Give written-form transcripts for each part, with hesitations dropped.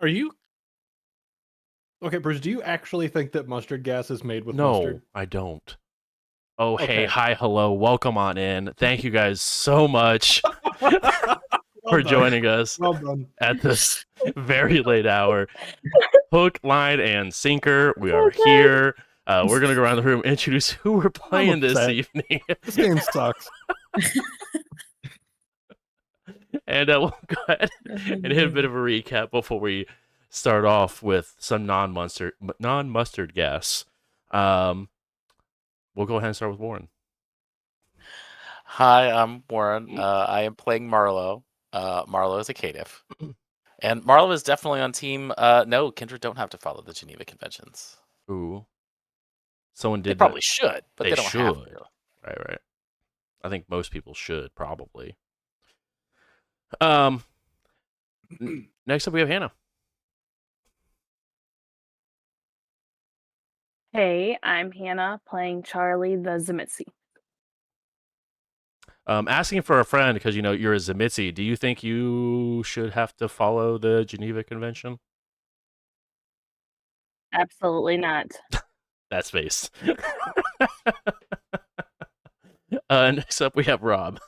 Are you okay, Bruce? Do you actually think that mustard gas is made with mustard? No, I don't. Oh, hey, Okay. hi, hello, welcome on in. Thank you guys so much Well for done. joining us Well done. at this very late hour. Hook, line, and sinker. We are Okay. here. We're gonna go around the room, introduce who we're I'm playing this upset. evening, This game sucks. and we'll go ahead and hit a bit of a recap before we start off with some non-mustard gas. We'll go ahead and start with Warren. Hi, I'm Warren. I am playing Marlowe. Marlowe is a caitiff. And Marlowe is definitely on team. No, Kindred don't have to follow the Geneva Conventions. Ooh, someone They did probably that. should, but they don't have to. Right. I think most people should probably. Um, next up we have Hannah. Hey, I'm Hannah playing Charlie the Zimitzi. Asking for a friend because you're a Zimitzi. Do you think you should have to follow the Geneva Convention? Absolutely not. That's face. Next up we have Rob.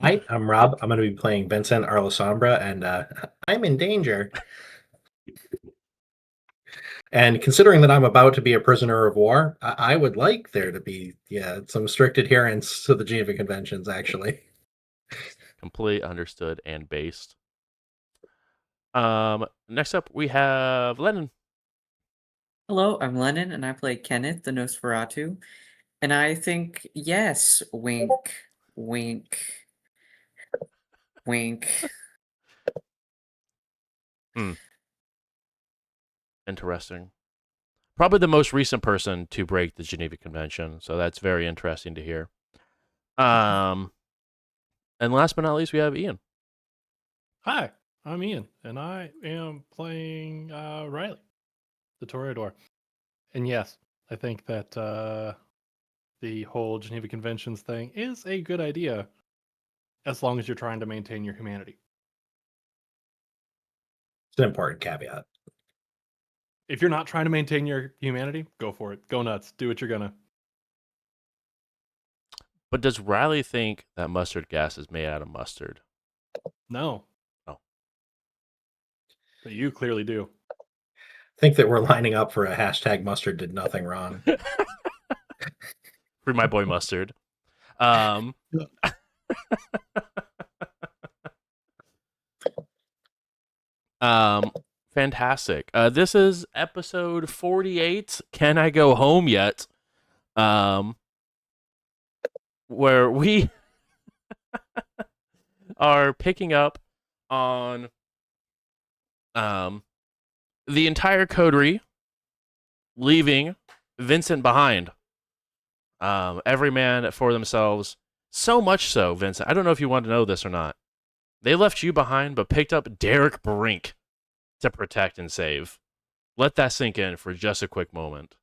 Hi, I'm Rob. I'm going to be playing Vincent Arlasombra, and I'm in danger. And considering that I'm about to be a prisoner of war, I would like there to be some strict adherence to the Geneva Conventions, actually. Complete, understood, and based. Next up we have Lennon. Hello, I'm Lennon, and I play Kenneth, the Nosferatu. And I think, yes, wink, wink, wink. Interesting. Probably the most recent person to break the Geneva Convention, so that's very interesting to hear. And last but not least, we have Ian. Hi, I'm Ian, and I am playing Riley, the Toreador. And yes, I think that the whole Geneva Conventions thing is a good idea, as long as you're trying to maintain your humanity. It's an important caveat. If you're not trying to maintain your humanity, go for it. Go nuts. Do what you're gonna. But does Riley think that mustard gas is made out of mustard? No. Oh. But you clearly do. I think that we're lining up for a hashtag mustard did nothing wrong. For my boy Mustard. Fantastic. This is episode 48. Can I go home yet? Where we are picking up on the entire coterie leaving Vincent behind. Every man for themselves. So much so, Vincent. I don't know if you want to know this or not. They left you behind, but picked up Derek Brink to protect and save. Let that sink in for just a quick moment.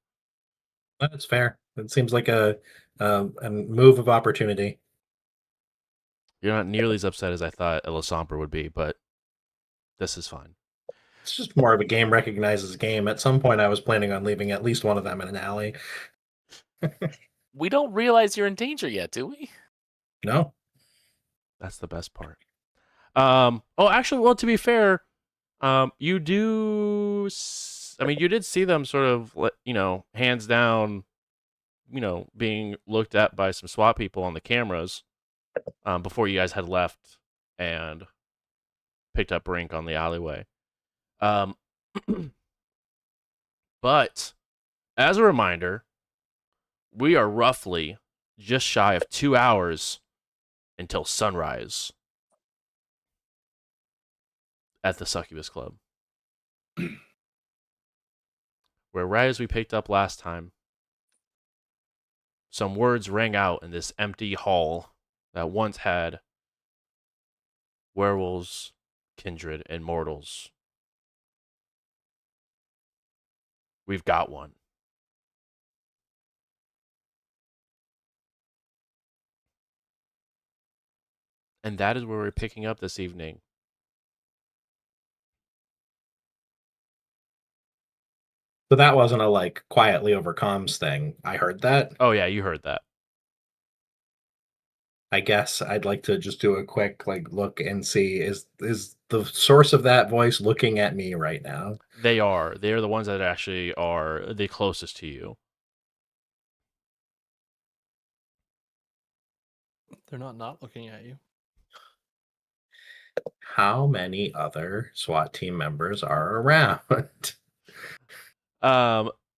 That's fair. It seems like a move of opportunity. You're not nearly as upset as I thought Elisomper would be, but this is fine. It's just more of a game recognizes game. At some point, I was planning on leaving at least one of them in an alley. We don't realize you're in danger yet, do we? No. That's the best part. Actually, well, to be fair, you do. You did see them sort of, hands down, being looked at by some SWAT people on the cameras before you guys had left and picked up Brink on the alleyway. But as a reminder, we are roughly just shy of 2 hours until sunrise at the Succubus Club. Where right as we picked up last time, some words rang out in this empty hall that once had werewolves, kindred, and mortals. We've got one. And that is where we're picking up this evening. So that wasn't a like quietly over comms thing. I heard that. Oh yeah, you heard that. I guess I'd like to just do a quick like look and see is the source of that voice looking at me right now? They are. They're the ones that actually are the closest to you. They're not looking at you. How many other SWAT team members are around?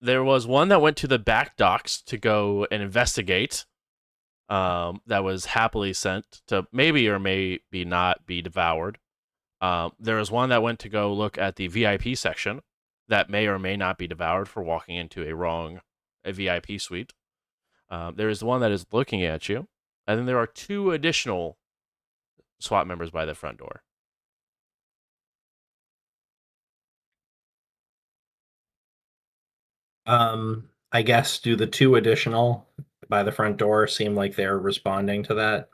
There was one that went to the back docks to go and investigate. That was happily sent to maybe or maybe not be devoured. There was one that went to go look at the VIP section that may or may not be devoured for walking into a VIP suite. There is the one that is looking at you, and then there are 2 additional SWAT members by the front door. I guess do the 2 additional by the front door seem like they're responding to that?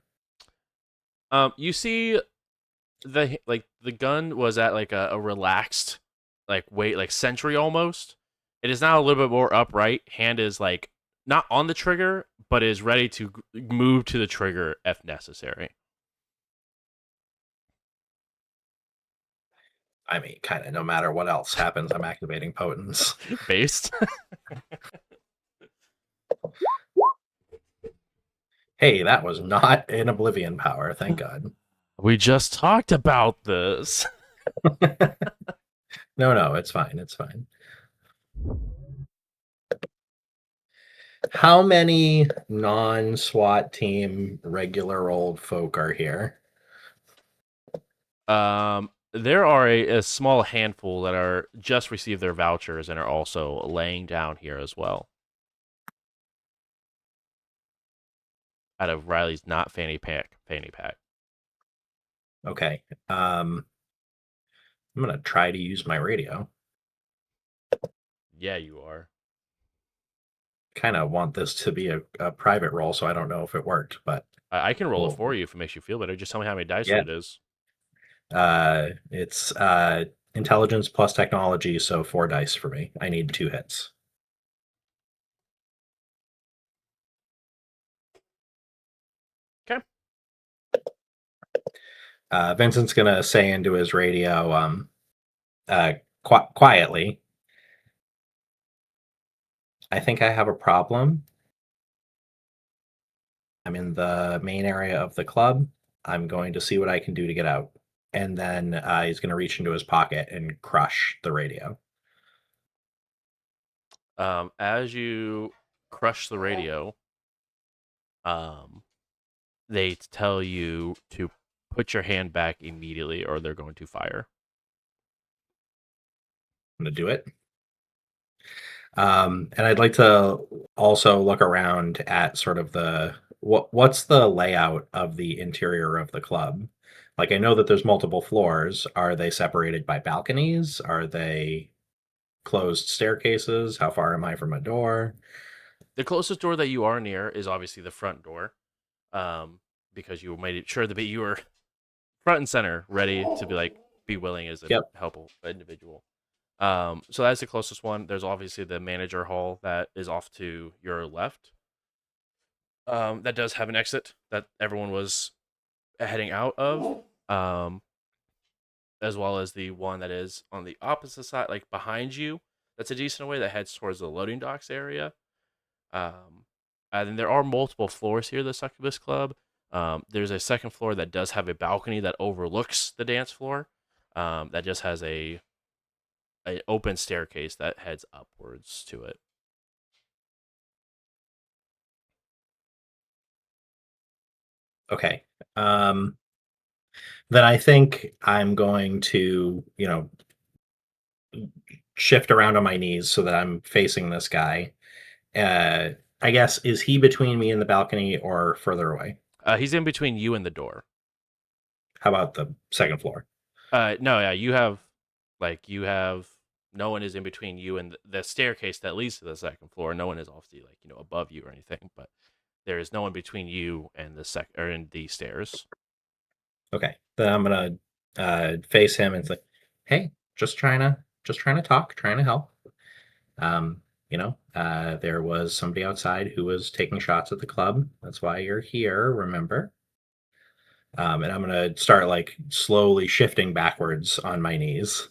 You see the gun was at like a relaxed weight, like sentry almost. It is now a little bit more upright. Hand is like not on the trigger, but is ready to move to the trigger if necessary. I mean, kind of no matter what else happens, I'm activating potence. Based. Hey, that was not an oblivion power, thank God. We just talked about this. No, it's fine. It's fine. How many non-SWAT team regular old folk are here? There are a small handful that are just received their vouchers and are also laying down here as well. Out of Riley's not fanny pack. Okay. I'm gonna try to use my radio. Yeah, you are. Kind of want this to be a private roll, so I don't know if it worked, but I can roll Cool. it for you if it makes you feel better. Just tell me how many dice Yeah. it is. it's intelligence plus technology, so 4 dice for me. I need 2 hits. Okay. Vincent's gonna say into his radio, quietly, I think I have a problem. I'm in the main area of the club. I'm going to see what I can do to get out. And then he's going to reach into his pocket and crush the radio. As you crush the radio, they tell you to put your hand back immediately or they're going to fire. I'm going to do it. And I'd like to also look around at sort of what's the layout of the interior of the club? Like, I know that there's multiple floors. Are they separated by balconies? Are they closed staircases? How far am I from a door? The closest door that you are near is obviously the front door, because you made sure that you were front and center, ready to be willing as a Yep. helpful individual. So that's the closest one. There's obviously the manager hall that is off to your left. That does have an exit that everyone was heading out of. As well as the one that is on the opposite side, like behind you. That's a decent way that heads towards the loading docks area. And there are multiple floors here, the Succubus Club. There's a second floor that does have a balcony that overlooks the dance floor. That just has a open staircase that heads upwards to it. Okay. Then I think I'm going to, shift around on my knees so that I'm facing this guy. I guess, is he between me and the balcony or further away? He's in between you and the door. How about the second floor? No, yeah, you have no one is in between you and the staircase that leads to the second floor. No one is obviously above you or anything, but there is no one between you and the stairs. Okay. Then I'm gonna face him and say, "Hey, just trying to talk, trying to help." There was somebody outside who was taking shots at the club. That's why you're here, remember? And I'm going to start like slowly shifting backwards on my knees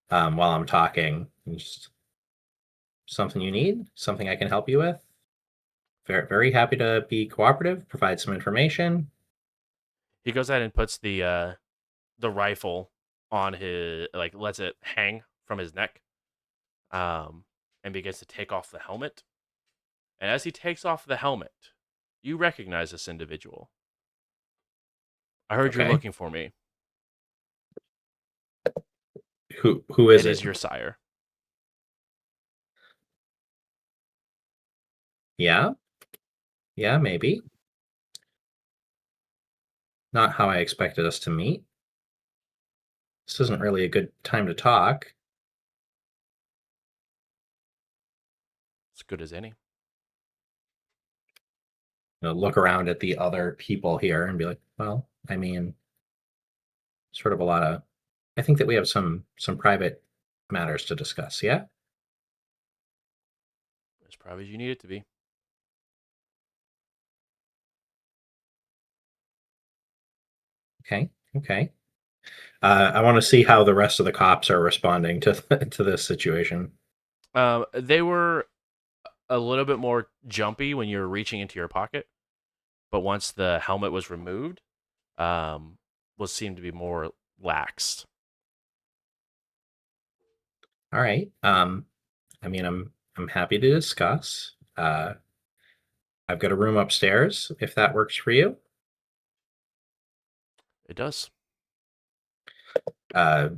while I'm talking. Just something you need? Something I can help you with? Very, very happy to be cooperative, provide some information. He goes ahead and puts the rifle on his, like, lets it hang from his neck, and begins to take off the helmet. And as he takes off the helmet, you recognize this individual. I heard you're Okay. looking for me. Who is It it? is your sire. Yeah? Yeah, maybe. Not how I expected us to meet. This isn't really a good time to talk. As good as any. Look around at the other people here and be like, well, I mean, sort of a lot of. I think that we have some private matters to discuss. Yeah. As private as you need it to be. Okay. Okay. I want to see how the rest of the cops are responding to to this situation. They were a little bit more jumpy when you were reaching into your pocket, but once the helmet was removed, was seemed to be more laxed. All right. I mean, I'm happy to discuss. I've got a room upstairs if that works for you. It does. I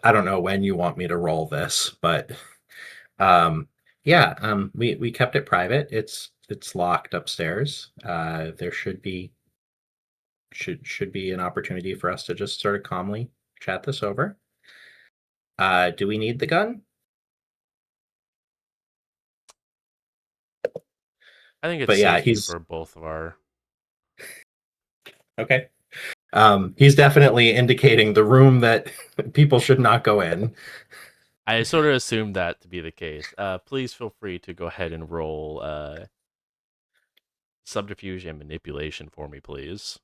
don't know when you want me to roll this, but yeah, we kept it private. It's locked upstairs. There should be an opportunity for us to just sort of calmly chat this over. Do we need the gun? I think it's But yeah, safety he's for both of our. okay. He's definitely indicating the room that people should not go in. I sort of assumed that to be the case. Please feel free to go ahead and roll subterfuge and manipulation for me, please.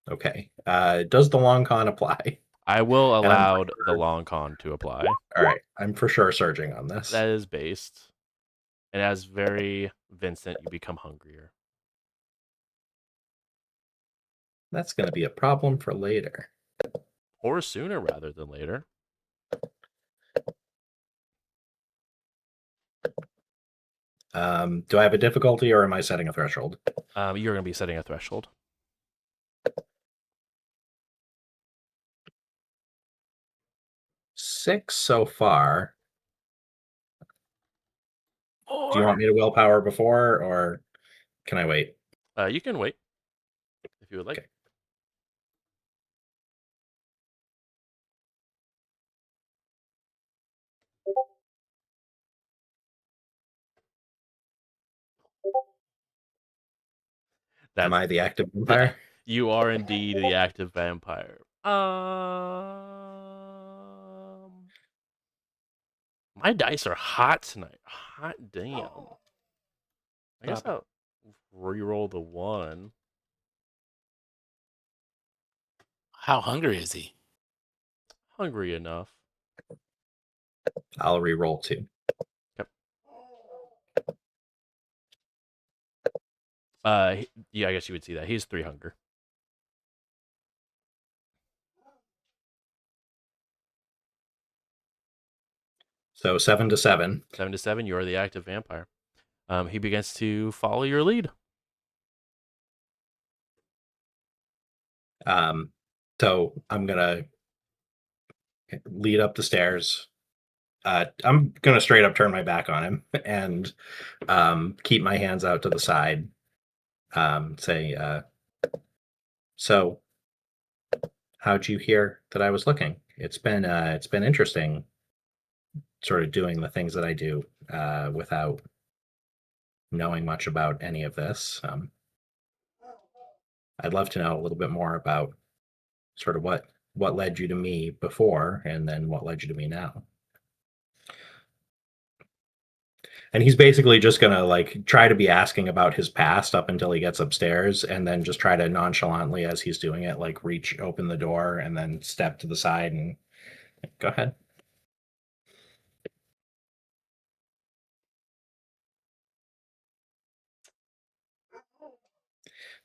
Okay. Does the long con apply? I will And I'm allow for the sure- long con to apply. All right. I'm for sure surging on this. That is based. And as very Vincent, you become hungrier. That's going to be a problem for later. Or sooner rather than later. Do I have a difficulty or am I setting a threshold? You're going to be setting a threshold. Six so far. Do you Or want me to willpower before or can I wait? you can wait if you would like. Okay. Am I the active vampire? You are indeed the active vampire. My dice are hot tonight. Hot damn. I guess I'll re-roll the 1. How hungry is he? Hungry enough. I'll re-roll 2. Yep. Yeah, I guess you would see that. He's 3 hunger. So 7 to 7. 7 to 7, you are the active vampire. He begins to follow your lead. So I'm gonna lead up the stairs. I'm gonna straight up turn my back on him and keep my hands out to the side. Say, so how'd you hear that I was looking? It's been interesting, sort of doing the things that I do without knowing much about any of this. I'd love to know a little bit more about sort of what led you to me before, and then what led you to me now. And he's basically just gonna like try to be asking about his past up until he gets upstairs, and then just try to nonchalantly, as he's doing it, like reach open the door and then step to the side and go ahead.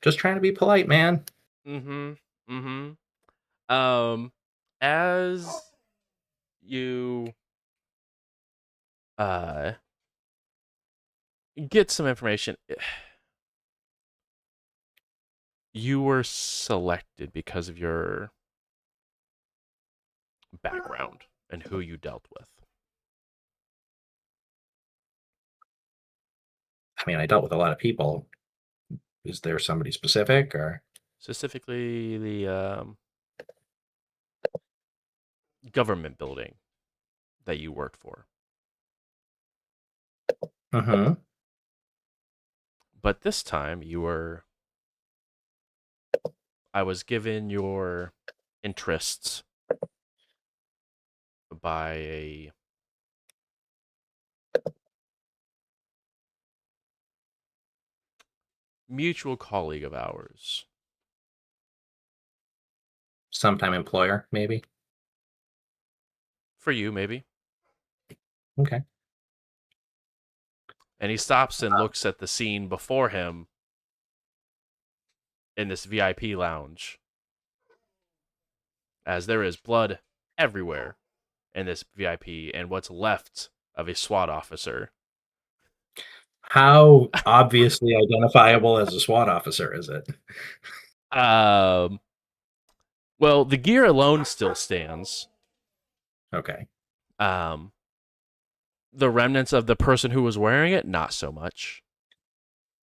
Just trying to be polite, man. Mm-hmm. Mm-hmm. As you get some information, you were selected because of your background and who you dealt with. I mean, I dealt with a lot of people. Is there somebody specific or? Specifically, the government building that you worked for. Mm-hmm. But this time I was given your interests by a mutual colleague of ours. Sometime employer, maybe. For you, maybe. Okay. And he stops and looks at the scene before him in this VIP lounge, as there is blood everywhere in this VIP and what's left of a SWAT officer. How obviously identifiable as a SWAT officer is it? Well, the gear alone still stands. Okay. The remnants of the person who was wearing it, not so much.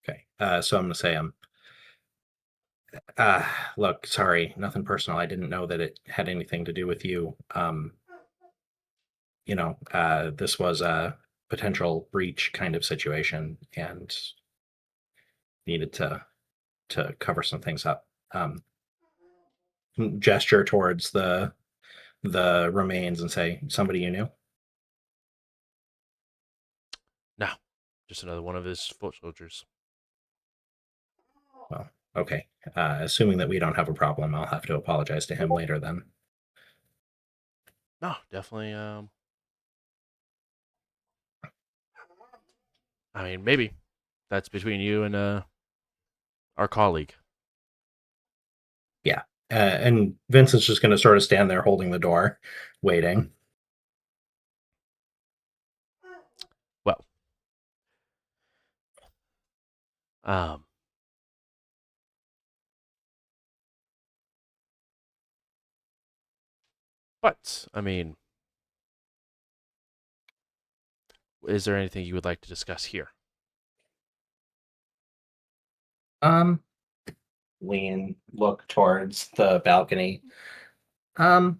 Okay. So I'm gonna say look, sorry, nothing personal. I didn't know that it had anything to do with you. This was a potential breach kind of situation and needed to cover some things up. Gesture towards the remains and say, somebody you knew? No, just another one of his foot soldiers. Well, okay. Assuming that we don't have a problem, I'll have to apologize to him later then. No, definitely. I mean, maybe that's between you and our colleague. Yeah. And Vincent's just going to sort of stand there holding the door, waiting. Well, but I mean, is there anything you would like to discuss here? Lean, look towards the balcony. Kind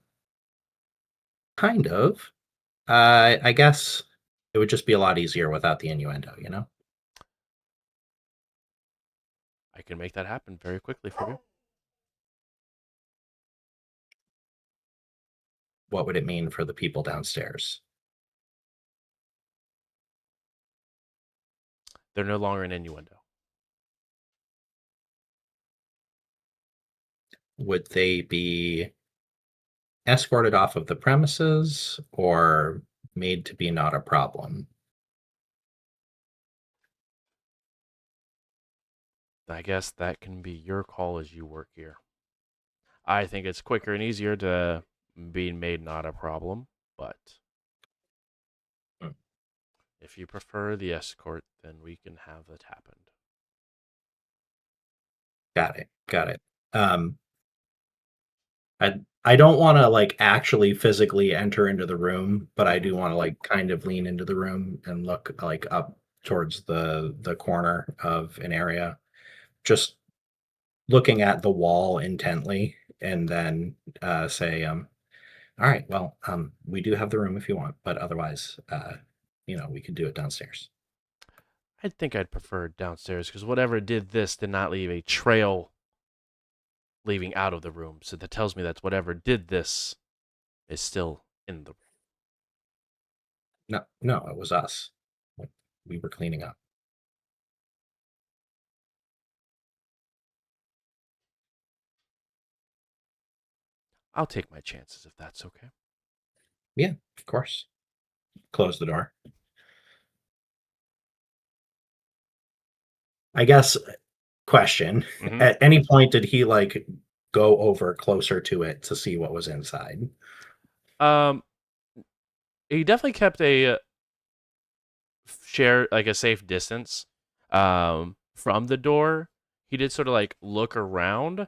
of. I guess it would just be a lot easier without the innuendo, you know? I can make that happen very quickly for you. What would it mean for the people downstairs? They're no longer an innuendo. Would they be escorted off of the premises or made to be not a problem? I guess that can be your call as you work here. I think it's quicker and easier to be made not a problem, but Hmm. if you prefer the escort, then we can have that happen. Got it. I don't want to like actually physically enter into the room, but I do want to like kind of lean into the room and look like up towards the corner of an area, just looking at the wall intently, and then say, all right, well, we do have the room if you want, but otherwise, we could do it downstairs. I think I'd prefer downstairs because whatever did this did not leave a trail leaving out of the room. So that tells me that whatever did this is still in the room. No, it was us. we were cleaning up. I'll take my chances if that's okay. Yeah, of course. Close the door. I guess, question. Mhm. At any point did he like go over closer to it to see what was inside? He definitely kept a like a safe distance from the door. He did sort of like look around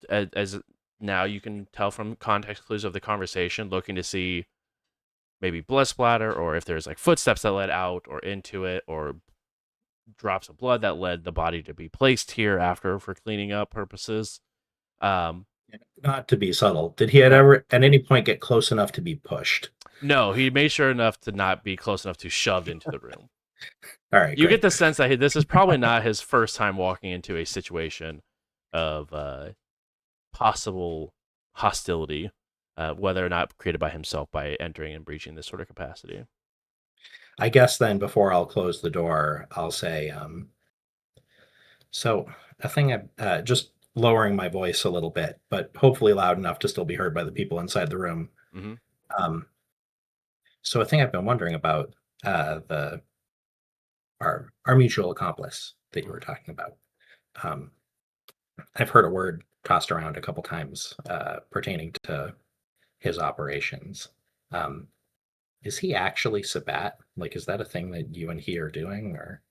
as now you can tell from context clues of the conversation, looking to see maybe blood splatter or if there's like footsteps that led out or into it or drops of blood that led the body to be placed here after for cleaning up purposes. Not to be subtle, did he Yeah. ever at any point get close enough to be pushed? No, he made sure enough to not be close enough to shoved into the room. All right, You great. get the sense that this is probably not his first time walking into a situation of possible hostility, whether or not created by himself by entering and breaching this sort of capacity. I guess then before I'll close the door, I'll say, so a thing just lowering my voice a little bit, but hopefully loud enough to still be heard by the people inside the room. Mhm. So a thing I've been wondering about the our mutual accomplice that you were talking about. I've heard a word tossed around a couple times pertaining to his operations. Is he actually Sabat? Like, is that a thing that you and he are doing, or?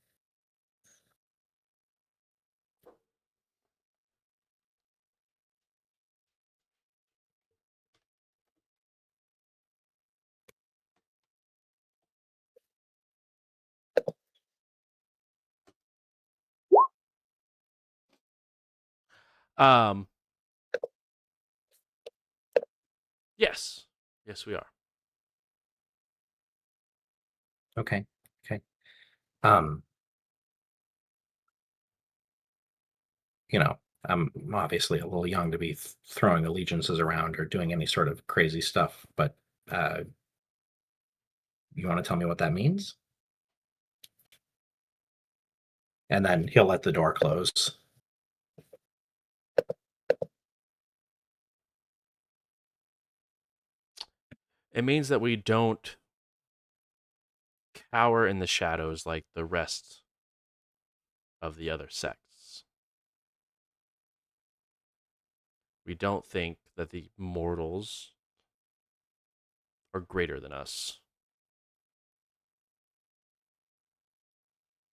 Yes. Yes, we are. Okay. Okay. Um, I'm obviously a little young to be throwing allegiances around or doing any sort of crazy stuff, but you want to tell me what that means? And then he'll let the door close. It means that we don't cower in the shadows like the rest of the other sects. We don't think that the mortals are greater than us.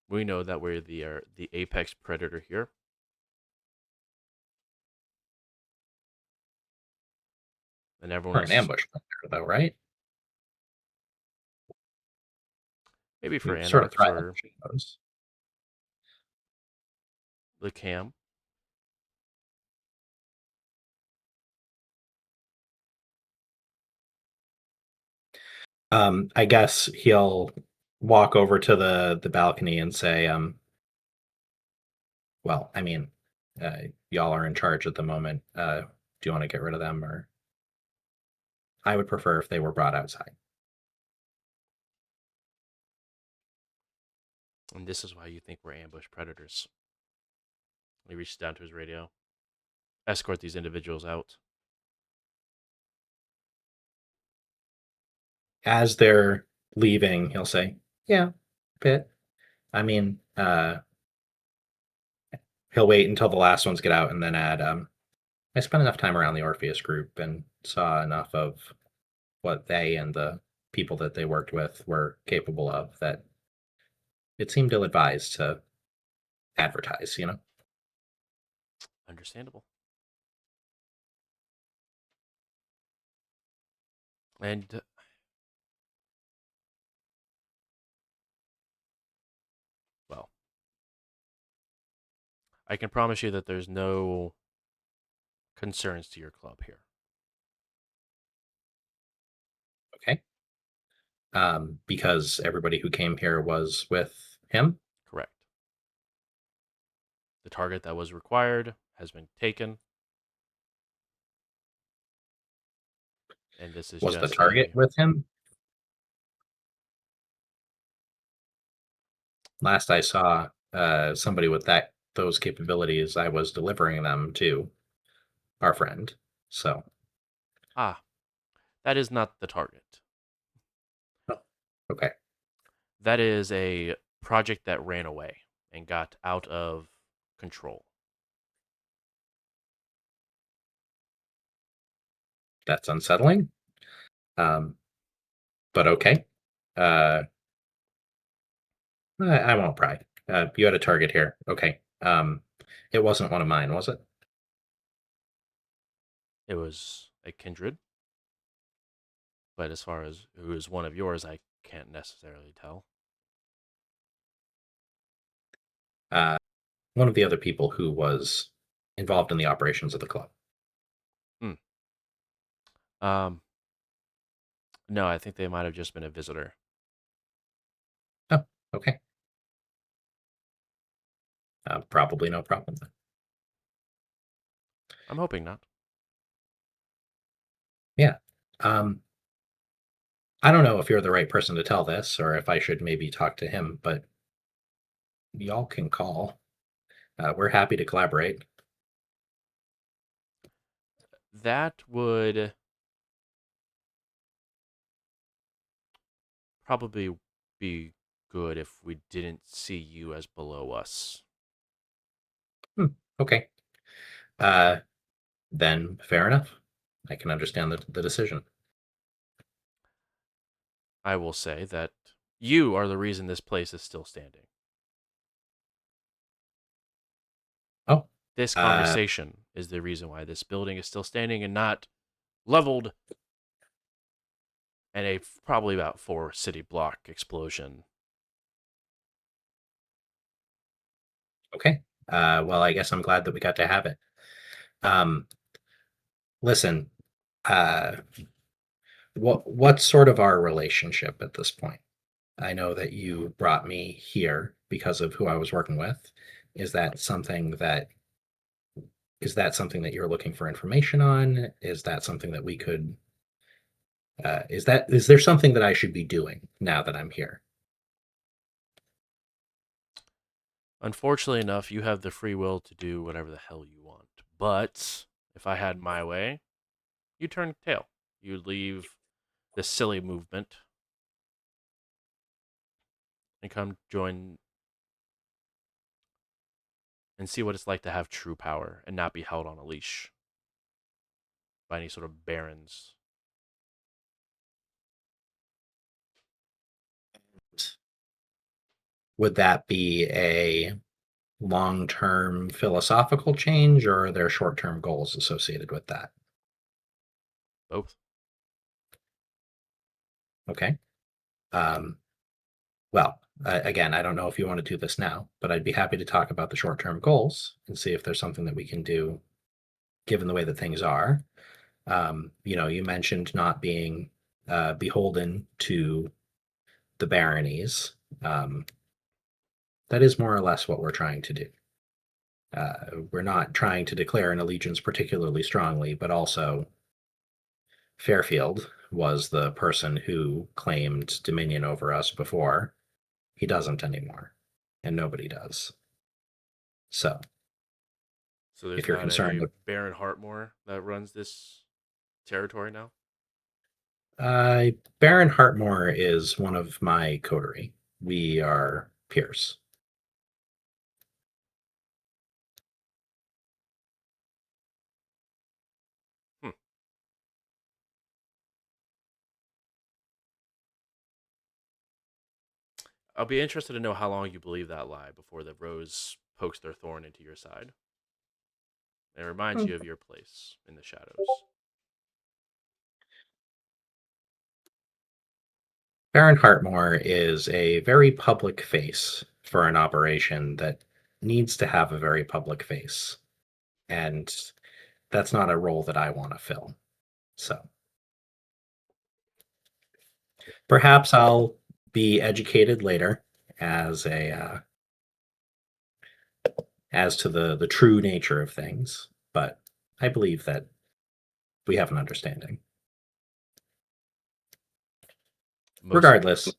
We know that we're the apex predator here. And everyone For else an is ambush predator, though, right? maybe for You sort of anarchs thrive or in shadows. the cam. I guess he'll walk over to the balcony and say, well, I mean, y'all are in charge at the moment. Do you want to get rid of them, or I would prefer if they were brought outside. And this is why you think we're ambush predators. He reaches down to his radio. Escort these individuals out. As they're leaving, he'll say, yeah, bit. I mean, he'll wait until the last ones get out and then add, I spent enough time around the Orpheus group and saw enough of what they and the people that they worked with were capable of that it seemed ill-advised to advertise, Understandable. And well, I can promise you that there's no concerns to your club here. Okay. Because everybody who came here was with him. Correct. The target that was required has been taken. And this is Was the just target with him? last I saw somebody with those capabilities, I was delivering them to our friend. So, Ah, that is not the target. okay. That is a project that ran away and got out of control. That's unsettling. But okay. I won't pry. You had a target here. Okay. It wasn't one of mine, was it? It was a kindred, but as far as who is one of yours, I can't necessarily tell. One of the other people who was involved in the operations of the club. Um, no, I think they might have just been a visitor. Oh, okay. Probably no problem then. I'm hoping not. Yeah. I don't know if you're the right person to tell this or if I should maybe talk to him, but y'all can call. We're happy to collaborate. That would probably be good if we didn't see you as below us. Okay. Then fair enough. I can understand the decision. I will say that you are the reason this place is still standing. Oh, This conversation is the reason why this building is still standing and not leveled and a probably about 4 city block explosion. okay. Well, I guess I'm glad that we got to have it. Listen, uh, what's sort of our relationship at this point? I know that you brought me here because of who I was working with. Is that something that you're looking for information on? Is that something that we could? Is there something that I should be doing now that I'm here? Unfortunately enough, you have the free will to do whatever the hell you want. But if I had my way, you turn tail. You'd leave this silly movement and come join and see what it's like to have true power and not be held on a leash by any sort of barons. Would that be a long-term philosophical change, or are there short-term goals associated with that? Both. Okay. Well, again, I don't know if you want to do this now, but I'd be happy to talk about the short-term goals and see if there's something that we can do given the way that things are. You mentioned not being beholden to the baronies. That is more or less what we're trying to do. We're not trying to declare an allegiance particularly strongly, but also Fairfield was the person who claimed dominion over us before. He doesn't anymore, and nobody does. So, So there's if you're not concerned a with Baron Hartmore that runs this territory now? Baron Hartmore is one of my coterie. We are peers. Hmm. I'll be interested to know how long you believe that lie before the rose pokes their thorn into your side. It reminds you of your place in the shadows. Baron Hartmore is a very public face for an operation that needs to have a very public face. And that's not a role that I want to fill. So perhaps I'll be educated later as a as to the true nature of things, but I believe that we have an understanding. Most Regardless,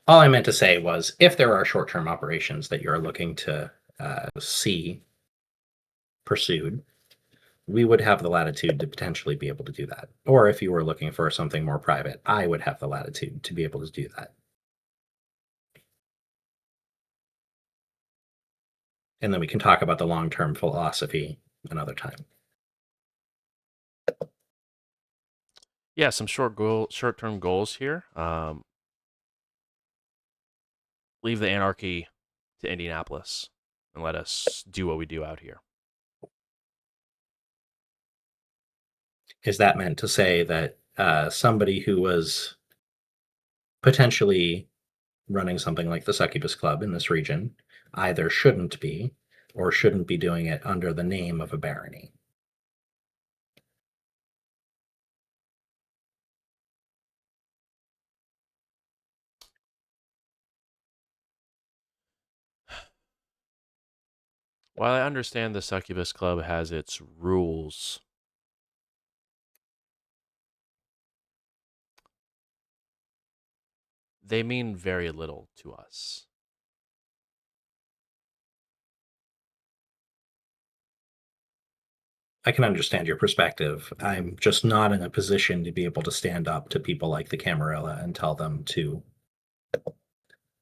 All I meant to say was, if there are short-term operations that you're looking to see pursued, we would have the latitude to potentially be able to do that. Or if you were looking for something more private, I would have the latitude to be able to do that. And then we can talk about the long-term philosophy another time. Yeah, some short-term goals here. Leave the anarchy to Indianapolis and let us do what we do out here. Is that meant to say that somebody who was potentially running something like the Succubus Club in this region either shouldn't be or shouldn't be doing it under the name of a barony? While I understand the Succubus Club has its rules, they mean very little to us. I can understand your perspective. I'm just not in a position to be able to stand up to people like the Camarilla and tell them to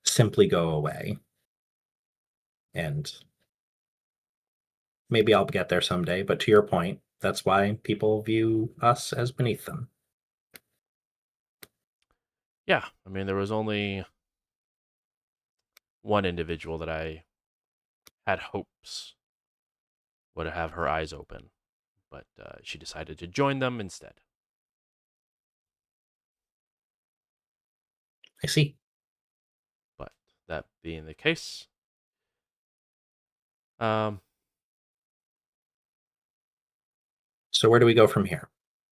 simply go away. And maybe I'll get there someday, but to your point, that's why people view us as beneath them. Yeah, I mean, there was only one individual that I had hopes would have her eyes open, but she decided to join them instead. I see. But that being the case, um, So where do we go from here?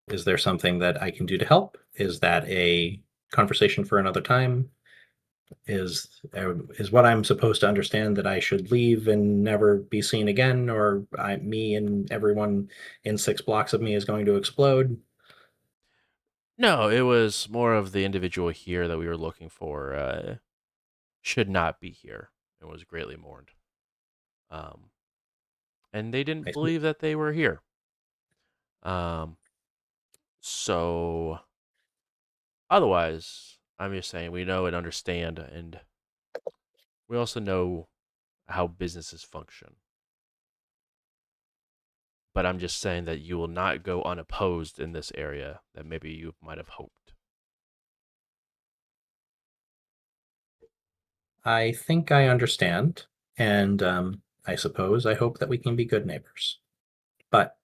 Is there something that I can do to help? Is that a conversation for another time? Is what I'm supposed to understand that I should leave and never be seen again, or me and everyone in 6 blocks of me is going to explode? no, it was more of the individual here that we were looking for should not be here and was greatly mourned. And they didn't I see. believe that they were here. So otherwise, I'm just saying we know and understand, and we also know how businesses function. But I'm just saying that you will not go unopposed in this area that maybe you might have hoped. I think I understand, and I suppose I hope that we can be good neighbors. But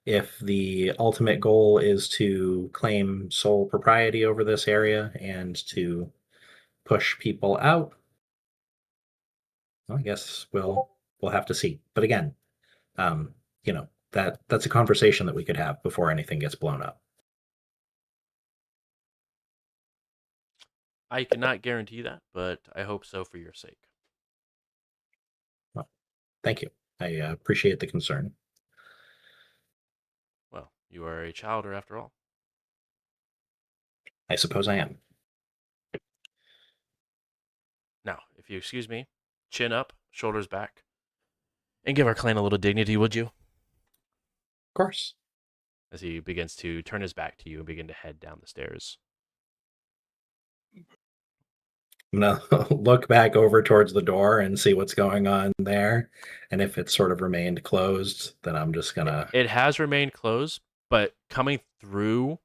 if the ultimate goal is to claim sole propriety over this area and to push people out, well, I guess we'll have to see. But again, that's a conversation that we could have before anything gets blown up. I cannot guarantee that, but I hope so for your sake. Well, thank you. I appreciate the concern. Well, you are a childer after all. I suppose I am. Now, if you excuse me, chin up, shoulders back, and give our clan a little dignity, would you? Of course. As he begins to turn his back to you and begin to head down the stairs. I'm gonna look back over towards the door and see what's going on there. And if it's sort of remained closed, then I'm just gonna. It has remained closed, but coming through,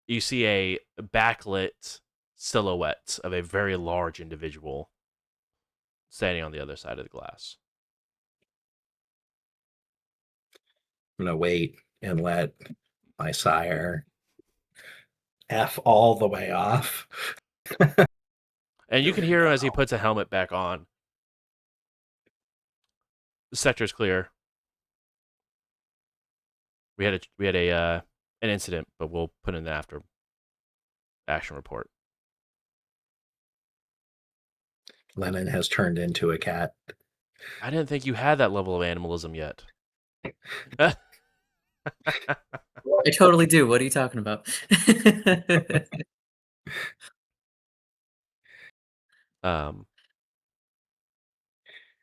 you see a backlit silhouette of a very large individual standing on the other side of the glass. I'm gonna wait and let my sire F all the way off. And you can hear him as he puts a helmet back on. The sector's clear. We had an incident, but we'll put in the after action report. Lennon has turned into a cat. I didn't think you had that level of animalism yet. I totally do. What are you talking about?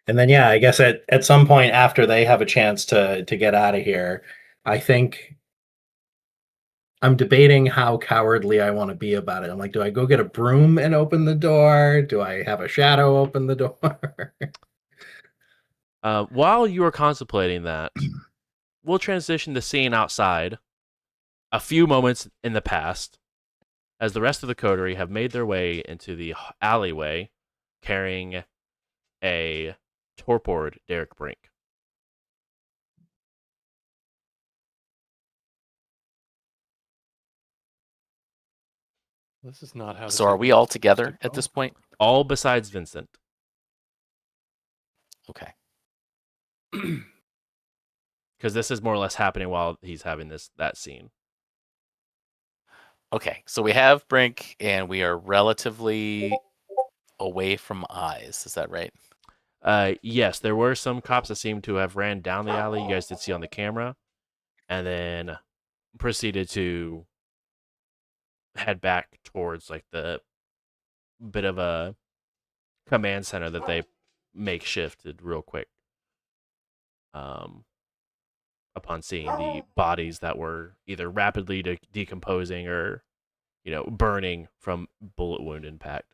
And then yeah, I guess at some point after they have a chance to get out of here, I think I'm debating how cowardly I want to be about it. I'm like, do I go get a broom and open the door? Do I have a shadow open the door? While you are contemplating that, we'll transition the scene outside a few moments in the past as the rest of the coterie have made their way into the alleyway carrying a torpored Derek Brink. This is not how. So are we all together at this point? All besides Vincent. Okay. Because this is more or less happening while he's having that scene. Okay, so we have Brink, and we are relatively away from eyes. Is that right? Yes, there were some cops that seemed to have ran down the alley. You guys did see on the camera, and then proceeded to head back towards like the bit of a command center that they makeshifted real quick. Upon seeing the bodies that were either rapidly decomposing or, burning from bullet wound impact.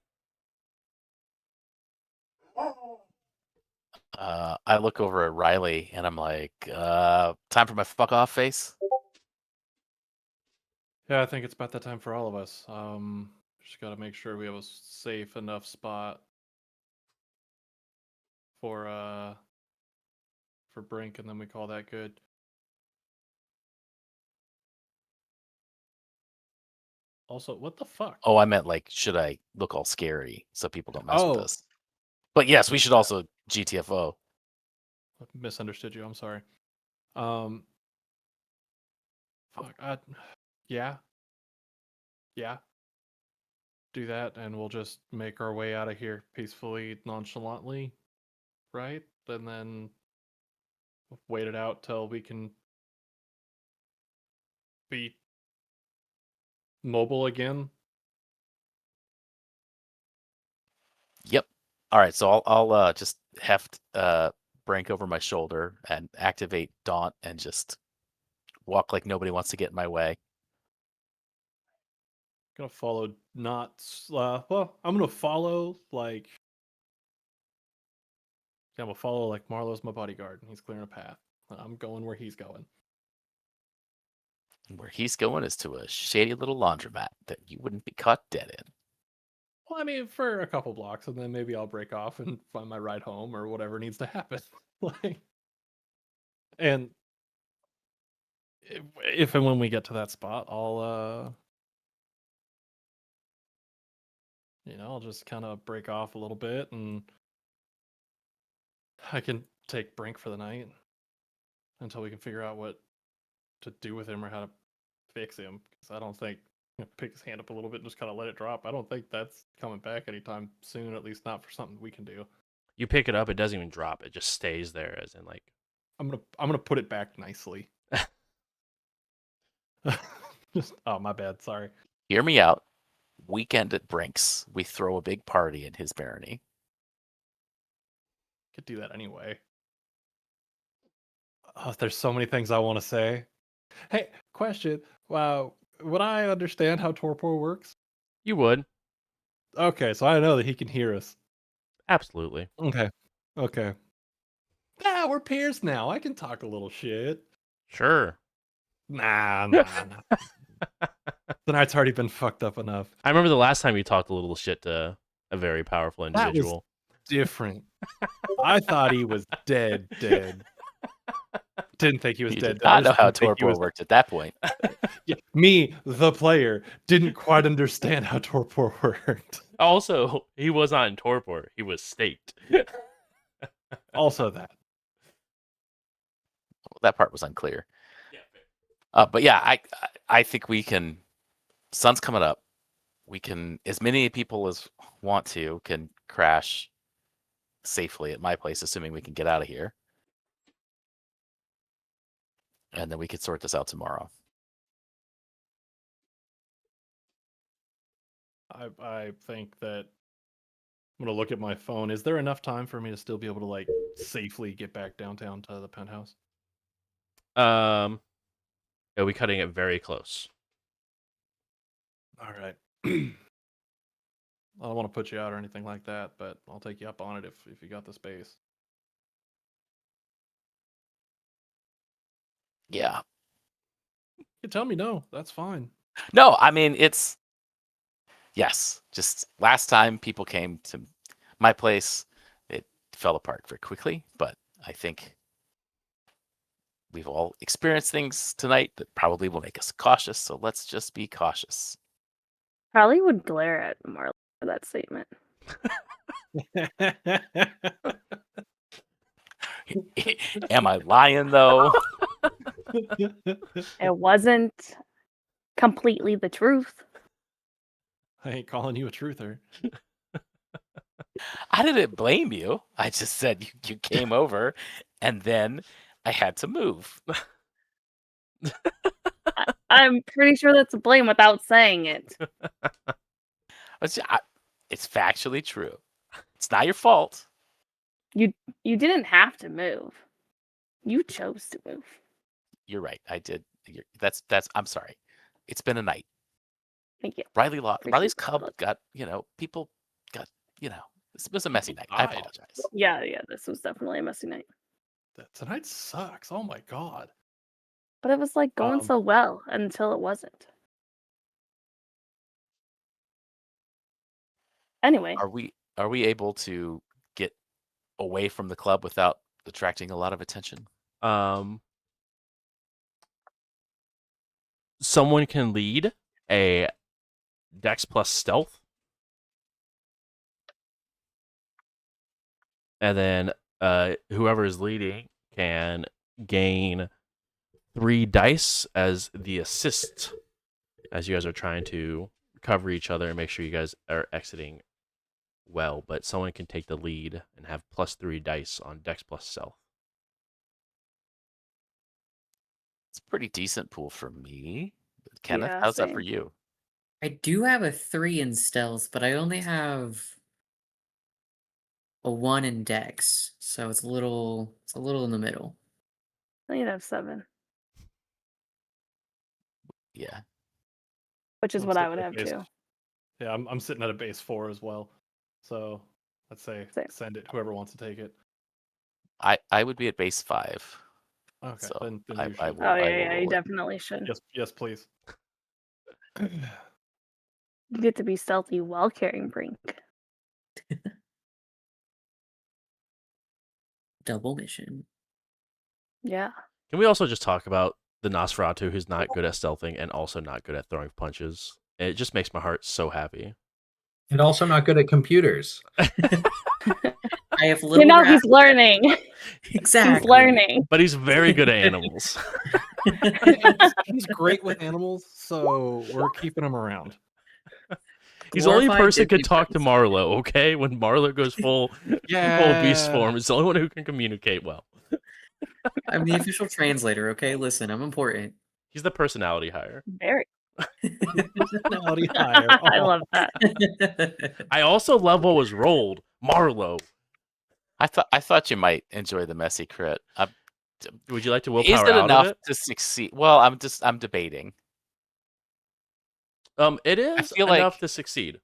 I look over at Riley and I'm like, time for my fuck off face. Yeah, I think it's about that time for all of us. Just got to make sure we have a safe enough spot for Brink, and then we call that good. Also, what the fuck? Oh, I meant like, should I look all scary so people don't mess with Oh. us? But yes, we should also GTFO. Misunderstood you. I'm sorry. Fuck. Yeah. Do that, and we'll just make our way out of here peacefully, nonchalantly, right? And then wait it out till we can be mobile again. Yep. All right, so I'll just heft Brink over my shoulder and activate Daunt and just walk like nobody wants to get in my way. Gonna follow, I'm gonna follow like. I'm gonna follow like Marlowe's my bodyguard, and he's clearing a path. I'm going where he's going. And where he's going is to a shady little laundromat that you wouldn't be caught dead in. Well, I mean, for a couple blocks, and then maybe I'll break off and find my ride home or whatever needs to happen. And if and when we get to that spot, I'll I'll just kind of break off a little bit, and I can take Brink for the night until we can figure out what to do with him or how to fix him. Because I don't think pick his hand up a little bit and just kind of let it drop. I don't think that's coming back anytime soon. At least not for something we can do. You pick it up, it doesn't even drop. It just stays there, as in like. I'm gonna put it back nicely. Oh, my bad. Sorry. Hear me out. Weekend at Brink's. We throw a big party in his barony. Could do that anyway. Oh, there's so many things I want to say. Hey, question. Wow, would I understand how torpor works? You would. Okay, so I know that he can hear us. Absolutely. Okay. Ah, we're peers now. I can talk a little shit. Sure. Nah. The night's already been fucked up enough. I remember the last time you talked a little shit to a very powerful individual. That was different. I thought he was dead. Didn't think he was You dead. did not know I just how didn't think he torpor was- worked at that point. Yeah, me, the player, didn't quite understand how torpor worked. Also, he was not in torpor. He was staked. Also that. That part was unclear. But yeah, I think we can. Sun's coming up. We can, as many people as want to, can crash safely at my place, assuming we can get out of here. And then we could sort this out tomorrow. I think that I'm gonna look at my phone. Is there enough time for me to still be able to like safely get back downtown to the penthouse? It'll be cutting it very close. All right. I don't want to put you out or anything like that, but I'll take you up on it if you got the space. Yeah. You tell me no. That's fine. No, I mean it's yes. Just last time people came to my place, it fell apart very quickly. But I think we've all experienced things tonight that probably will make us cautious. So let's just be cautious. Probably would glare at Marley for that statement. Am I lying though? It wasn't completely the truth. I ain't calling you a truther. I didn't blame you. I just said you came over and then I had to move. I'm pretty sure that's a blame without saying it. It's factually true. It's not your fault. You didn't have to move. You chose to move. You're right. I did. That's. I'm sorry. It's been a night. Thank you. Riley's Appreciate cub that. got. People got. This was a messy night. I died. apologize. Yeah, this was definitely a messy night. Tonight sucks. Oh my god. But it was like going so well until it wasn't. Anyway, Are we able to get away from the club without attracting a lot of attention? Someone can lead a Dex plus Stealth, and then whoever is leading can gain 3 dice as the assist, as you guys are trying to cover each other and make sure you guys are exiting well. But someone can take the lead and have plus 3 dice on Dex plus Stealth. It's a pretty decent pool for me. Kenneth, Yeah, how's that for same. you? I do have a 3 in stealth, but I only have a 1 in dex, so it's a little in the middle. I think I'd have 7, Yeah. which is I'm what I sitting would at have base- too. Yeah, I'm sitting at a base 4 as well. So let's say Same. send it. Whoever wants to take it. I would be at base 5. Okay, So then I you should. will- Oh I will yeah, you roll it. definitely should. Yes, please. You get to be stealthy while carrying Brink. Double mission. Yeah. Can we also just talk about the Nosferatu who's not good at stealthing and also not good at throwing punches? It just makes my heart so happy. And also not good at computers. I have little. He's learning. Exactly. He's learning. But he's very good at animals. He's great with animals, so we're keeping him around. He's the only Glorified person who can Disney talk to prince. Marlowe, okay? When Marlowe goes full beast form, he's the only one who can communicate well. I'm the official translator. Okay, listen, I'm important. He's the personality hire. Very. Personality higher. I Oh. love that. I also love what was rolled. Marlowe. I thought you might enjoy the messy crit. Would you like to Is willpower it out enough of it? to succeed? Well, I'm debating. It is feel enough like- to succeed,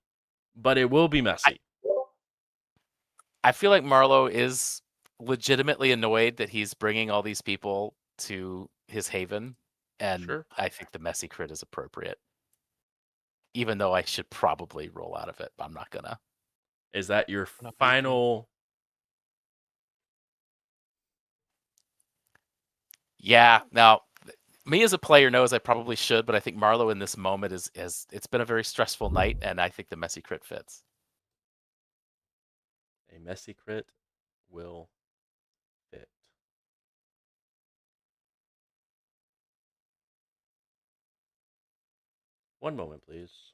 but it will be messy. I feel like Marlowe is legitimately annoyed that he's bringing all these people to his haven, and Sure. I think the messy crit is appropriate. Even though I should probably roll out of it, but I'm not gonna. Is that your Not big final? Yeah. Now, me as a player knows I probably should, but I think Marlowe in this moment is it's been a very stressful night, and I think the messy crit fits. A messy crit will fit. One moment, please.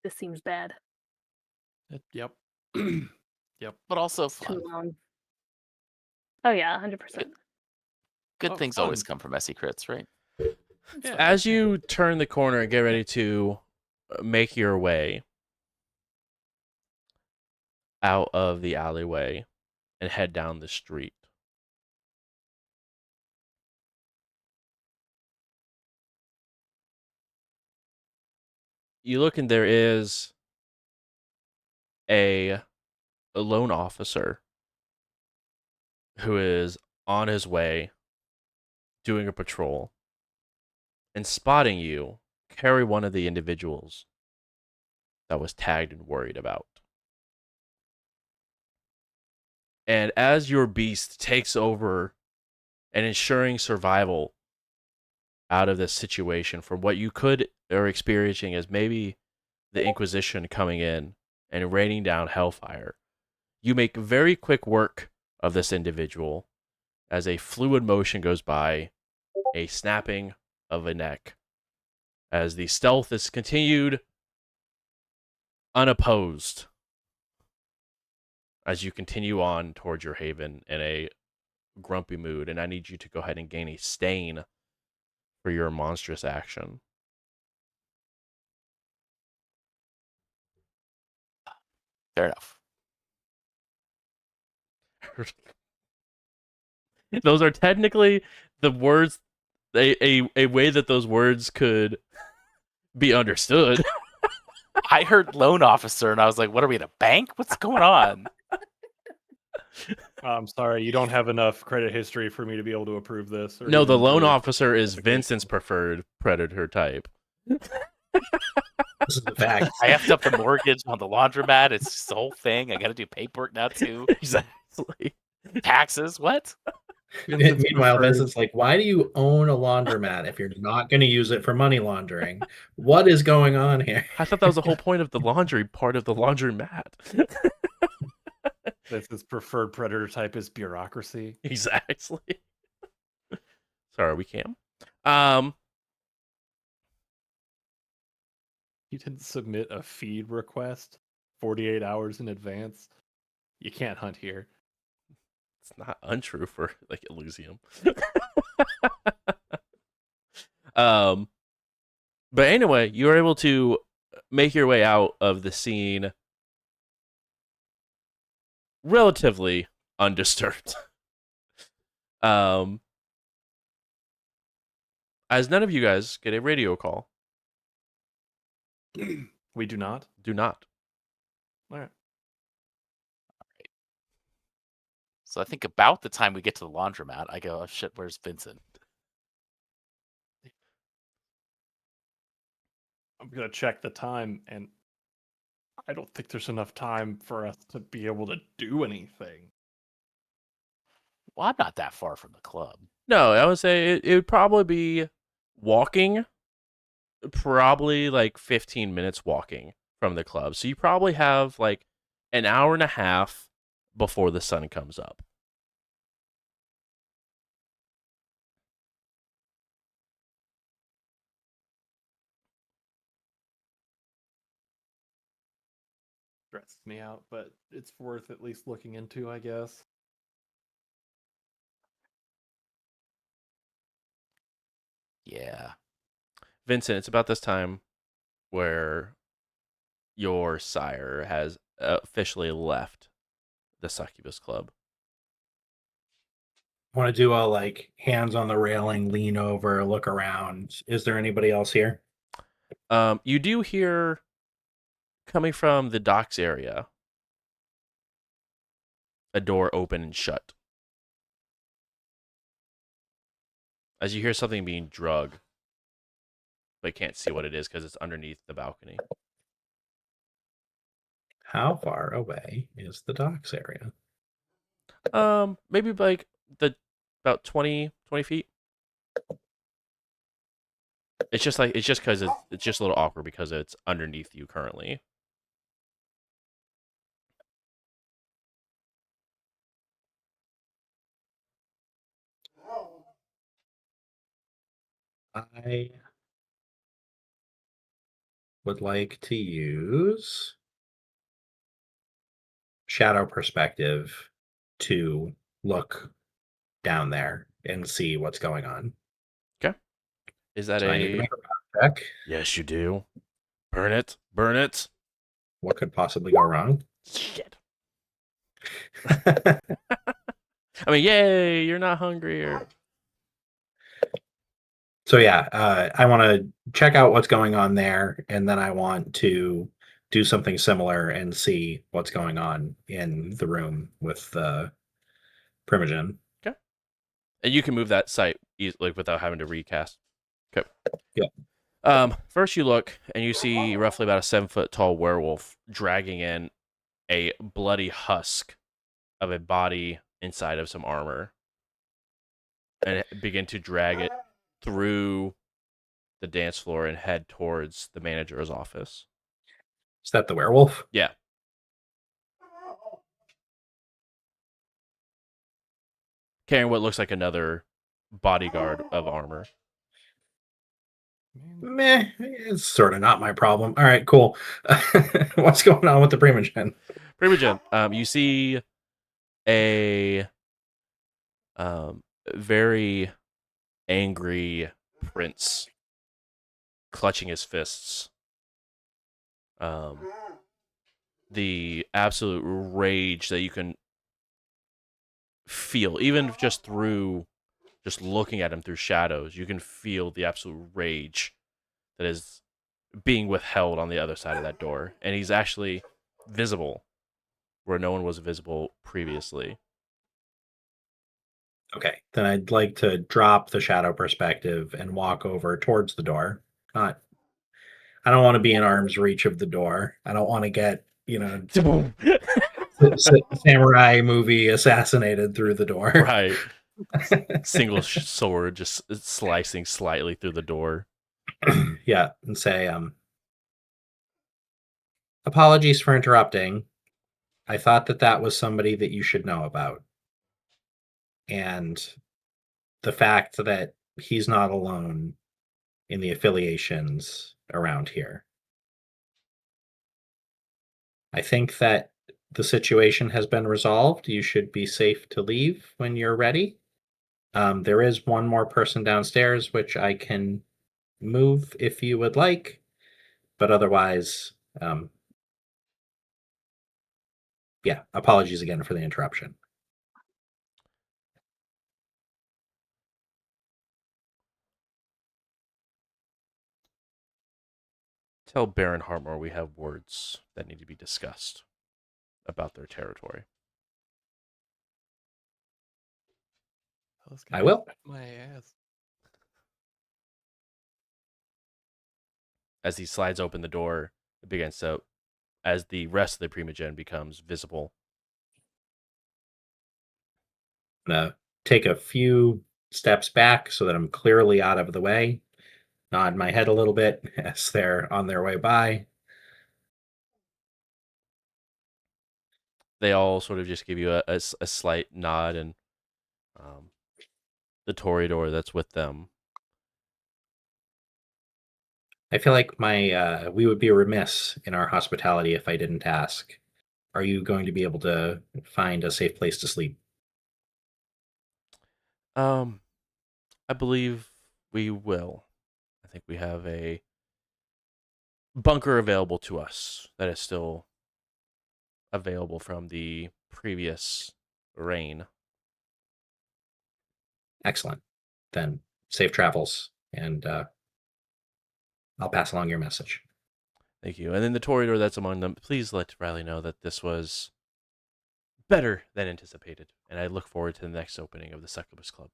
this seems bad. Yep. Yep. But also Too fun. long. Oh yeah, 100%. Good Oh, things always fun. come from messy crits, right? Yeah. As you turn the corner and get ready to make your way out of the alleyway and head down the street, you look and there is a lone officer who is on his way doing a patrol and spotting you carry one of the individuals that was tagged and worried about. And as your beast takes over and ensuring survival out of this situation from what you could are experiencing as maybe the Inquisition coming in and raining down hellfire, you make very quick work of this individual as a fluid motion goes by, a snapping of a neck, as the stealth is continued unopposed as you continue on towards your haven in a grumpy mood. And I need you to go ahead and gain a stain for your monstrous action. Fair enough. Those are technically the words, a way that those words could be understood. I heard loan officer and I was like, what are we at a bank? What's going on? I'm sorry, you don't have enough credit history for me to be able to approve this. Or No, the even loan for officer is certification. Vincent's preferred predator type. This is the fact. I have to up the mortgage on the laundromat. It's just the whole thing. I got to do paperwork now too. Exactly. Taxes? What? Meanwhile, Vincent's like, why do you own a laundromat if you're not going to use it for money laundering? What is going on here? I thought that was the whole point of the laundry part of the laundromat. This preferred predator type is bureaucracy. Exactly. Sorry, we Cam. You didn't submit a feed request 48 hours in advance. You can't hunt here. It's not untrue for like Elysium. But anyway, you are able to make your way out of the scene relatively undisturbed. As none of you guys get a radio call. We do not. Do not. All right. So I think about the time we get to the laundromat, I go, oh shit, where's Vincent? I'm gonna check the time, and I don't think there's enough time for us to be able to do anything. Well, I'm not that far from the club. No, I would say it would probably be walking, probably like 15 minutes walking from the club. So you probably have like an hour and a half before the sun comes up. Stresses me out, but it's worth at least looking into, I guess. Yeah. Vincent, it's about this time where your sire has officially left the Succubus Club. Want to do a like hands on the railing, lean over, look around. Is there anybody else here? You do hear coming from the docks area a door open and shut. As you hear something being drugged, but can't see what it is because it's underneath the balcony. How far away is the docks area? Maybe like about 20 feet. It's just because it's just a little awkward because it's underneath you currently. I would like to use shadow perspective to look down there and see what's going on. Okay. Is that So I need to a... make a check. Yes, you do. Burn it. Burn it. What could possibly go wrong? Shit. I mean, yay, you're not hungry. Or... So yeah, I want to check out what's going on there, and then I want to do something similar and see what's going on in the room with the Primogen. Okay. And you can move that site like without having to recast. Okay. Yeah. First you look and you see roughly about a 7-foot tall werewolf dragging in a bloody husk of a body inside of some armor, and begin to drag it through the dance floor and head towards the manager's office. Is that the werewolf? Yeah. Carrying what looks like another bodyguard of armor. Meh, it's sort of not my problem. All right, cool. What's going on with the Primogen? Primogen, you see a very angry prince clutching his fists. The absolute rage that you can feel, even just through just looking at him through shadows, you can feel the absolute rage that is being withheld on the other side of that door. And he's actually visible where no one was visible previously. Okay, then I'd like to drop the shadow perspective and walk over towards the door. I don't want to be in arm's reach of the door. I don't want to get, samurai movie assassinated through the door. Right. Single sword just slicing slightly through the door. Yeah, and say, apologies for interrupting. I thought that was somebody that you should know about. And the fact that he's not alone in the affiliations around here. I think that the situation has been resolved. You should be safe to leave when you're ready. There is one more person downstairs, which I can move if you would like. But otherwise, yeah, apologies again for the interruption. Tell Baron Hartmore we have words that need to be discussed about their territory. I will. My ass. As he slides open the door, it begins to, as the rest of the Primogen becomes visible. I'm gonna take a few steps back so that I'm clearly out of the way. Nod my head a little bit as they're on their way by. They all sort of just give you a slight nod, and the Toreador that's with them. I feel like we would be remiss in our hospitality if I didn't ask. Are you going to be able to find a safe place to sleep? I believe we will. I think we have a bunker available to us that is still available from the previous reign. Excellent. Then safe travels, and I'll pass along your message. Thank you. And then the Toreador that's among them, please let Riley know that this was better than anticipated, and I look forward to the next opening of the Succubus Club.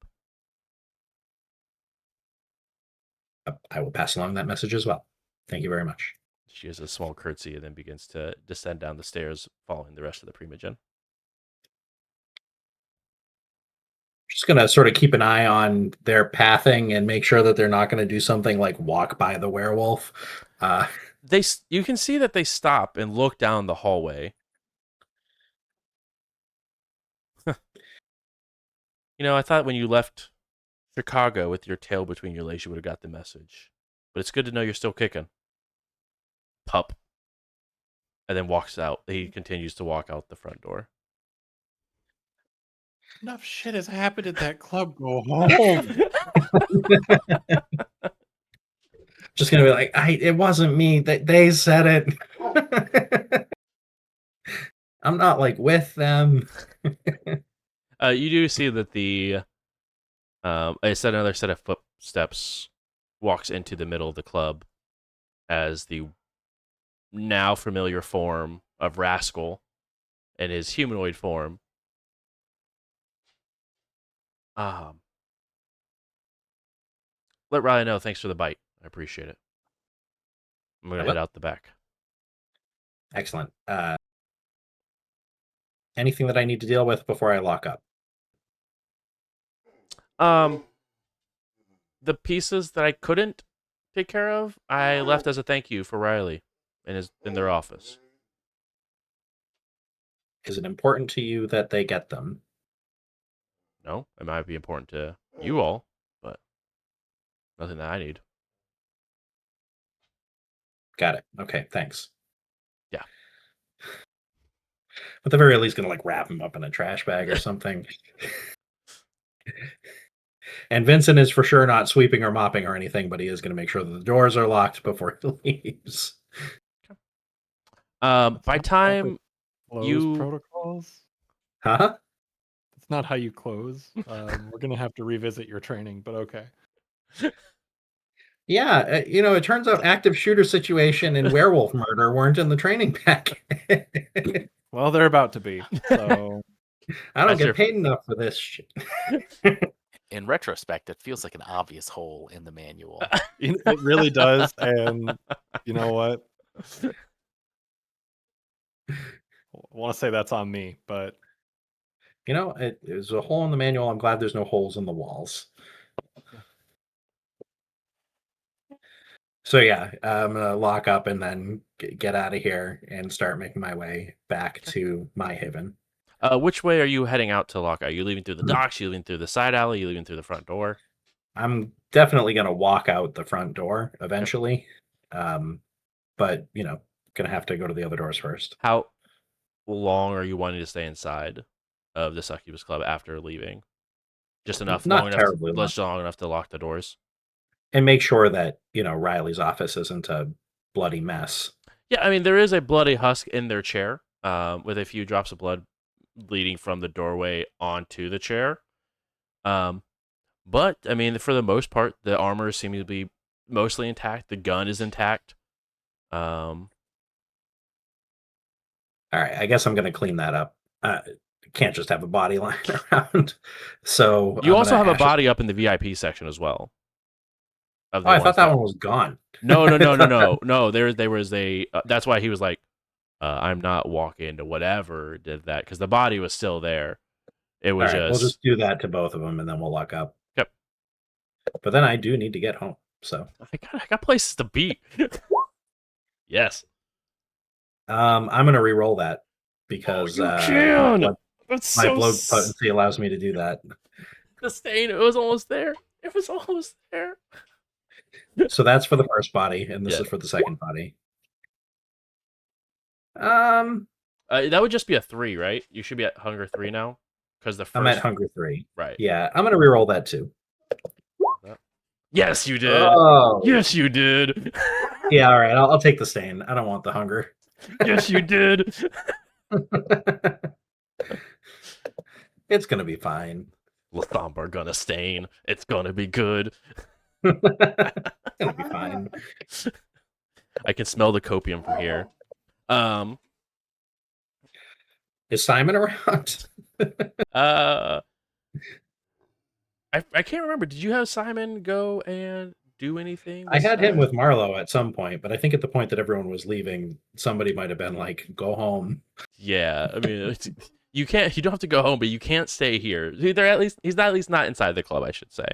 I will pass along that message as well. Thank you very much. She gives a small curtsy and then begins to descend down the stairs, following the rest of the Primogen. Just gonna sort of keep an eye on their pathing and make sure that they're not going to do something like walk by the werewolf. You can see that they stop and look down the hallway. I thought when you left Chicago with your tail between your legs, you would have got the message. But it's good to know you're still kicking. pup, and then walks out. He continues to walk out the front door. Enough shit has happened at that club. Go home. Just gonna be like, it wasn't me. They said it. I'm not like with them. You do see that another set of footsteps walks into the middle of the club as the now familiar form of Rascal in his humanoid form. Let Riley know. Thanks for the bite. I appreciate it. I'm gonna head out the back. Excellent. Anything that I need to deal with before I lock up? The pieces that I couldn't take care of, I left as a thank you for Riley in their office. Is it important to you that they get them? No, it might be important to you all, but nothing that I need. Got it. Okay, thanks. Yeah. At the very least, gonna like wrap him up in a trash bag or something. And Vincent is for sure not sweeping or mopping or anything, but he is going to make sure that the doors are locked before he leaves. By time Close you protocols. Huh? It's not how you close. We're gonna have to revisit your training, but okay. Yeah, it turns out active shooter situation and werewolf murder weren't in the training pack. Well, they're about to be. So I don't That's get paid enough for this shit. In retrospect, it feels like an obvious hole in the manual. it really does, and you know what? I want to say that's on me, but It was a hole in the manual. I'm glad there's no holes in the walls. So yeah, I'm gonna lock up and then get out of here and start making my way back to my haven. Which way are you heading out to lock? Are you leaving through the docks? Are you leaving through the side alley? Are you leaving through the front door? I'm definitely gonna walk out the front door eventually, but gonna have to go to the other doors first. How long are you wanting to stay inside of the Succubus Club after leaving? Just enough, Not long enough, terribly long. just long enough to lock the doors. And make sure that Riley's office isn't a bloody mess. Yeah, I mean there is a bloody husk in their chair, with a few drops of blood leading from the doorway onto the chair. But I mean, for the most part, the armor seems to be mostly intact. The gun is intact. All right, I guess I'm gonna clean that up. Can't just have a body lying around. So You also have a body up in the VIP section as well. Oh, I thought that one was gone. No. There was a. That's why he was like, "I'm not walking to whatever did that," because the body was still there. It was All right, we'll just do that to both of them, and then we'll lock up. Yep. But then I do need to get home, so I got places to be. Yes. I'm gonna re-roll that because you can. my blood potency allows me to do that. The stain. It was almost there. It was almost there. So that's for the first body, and this is for the second body. That would just be a 3, right? You should be at hunger 3 now, because the first. I'm at hunger 3. Right. Yeah, I'm gonna re-roll that too. Yes, you did. Oh. Yes, you did. Yeah, all right. I'll take the stain. I don't want the hunger. Yes, you did. It's gonna be fine. Lathomba gonna stain. It's gonna be good. It's gonna be fine. I can smell the copium from here. Is Simon around? I can't remember. Did you have Simon go and do anything? I had him with Marlowe at some point, but I think at the point that everyone was leaving, somebody might have been like, "Go home." Yeah, I mean, you can't. You don't have to go home, but you can't stay here. He's at least not inside the club, I should say.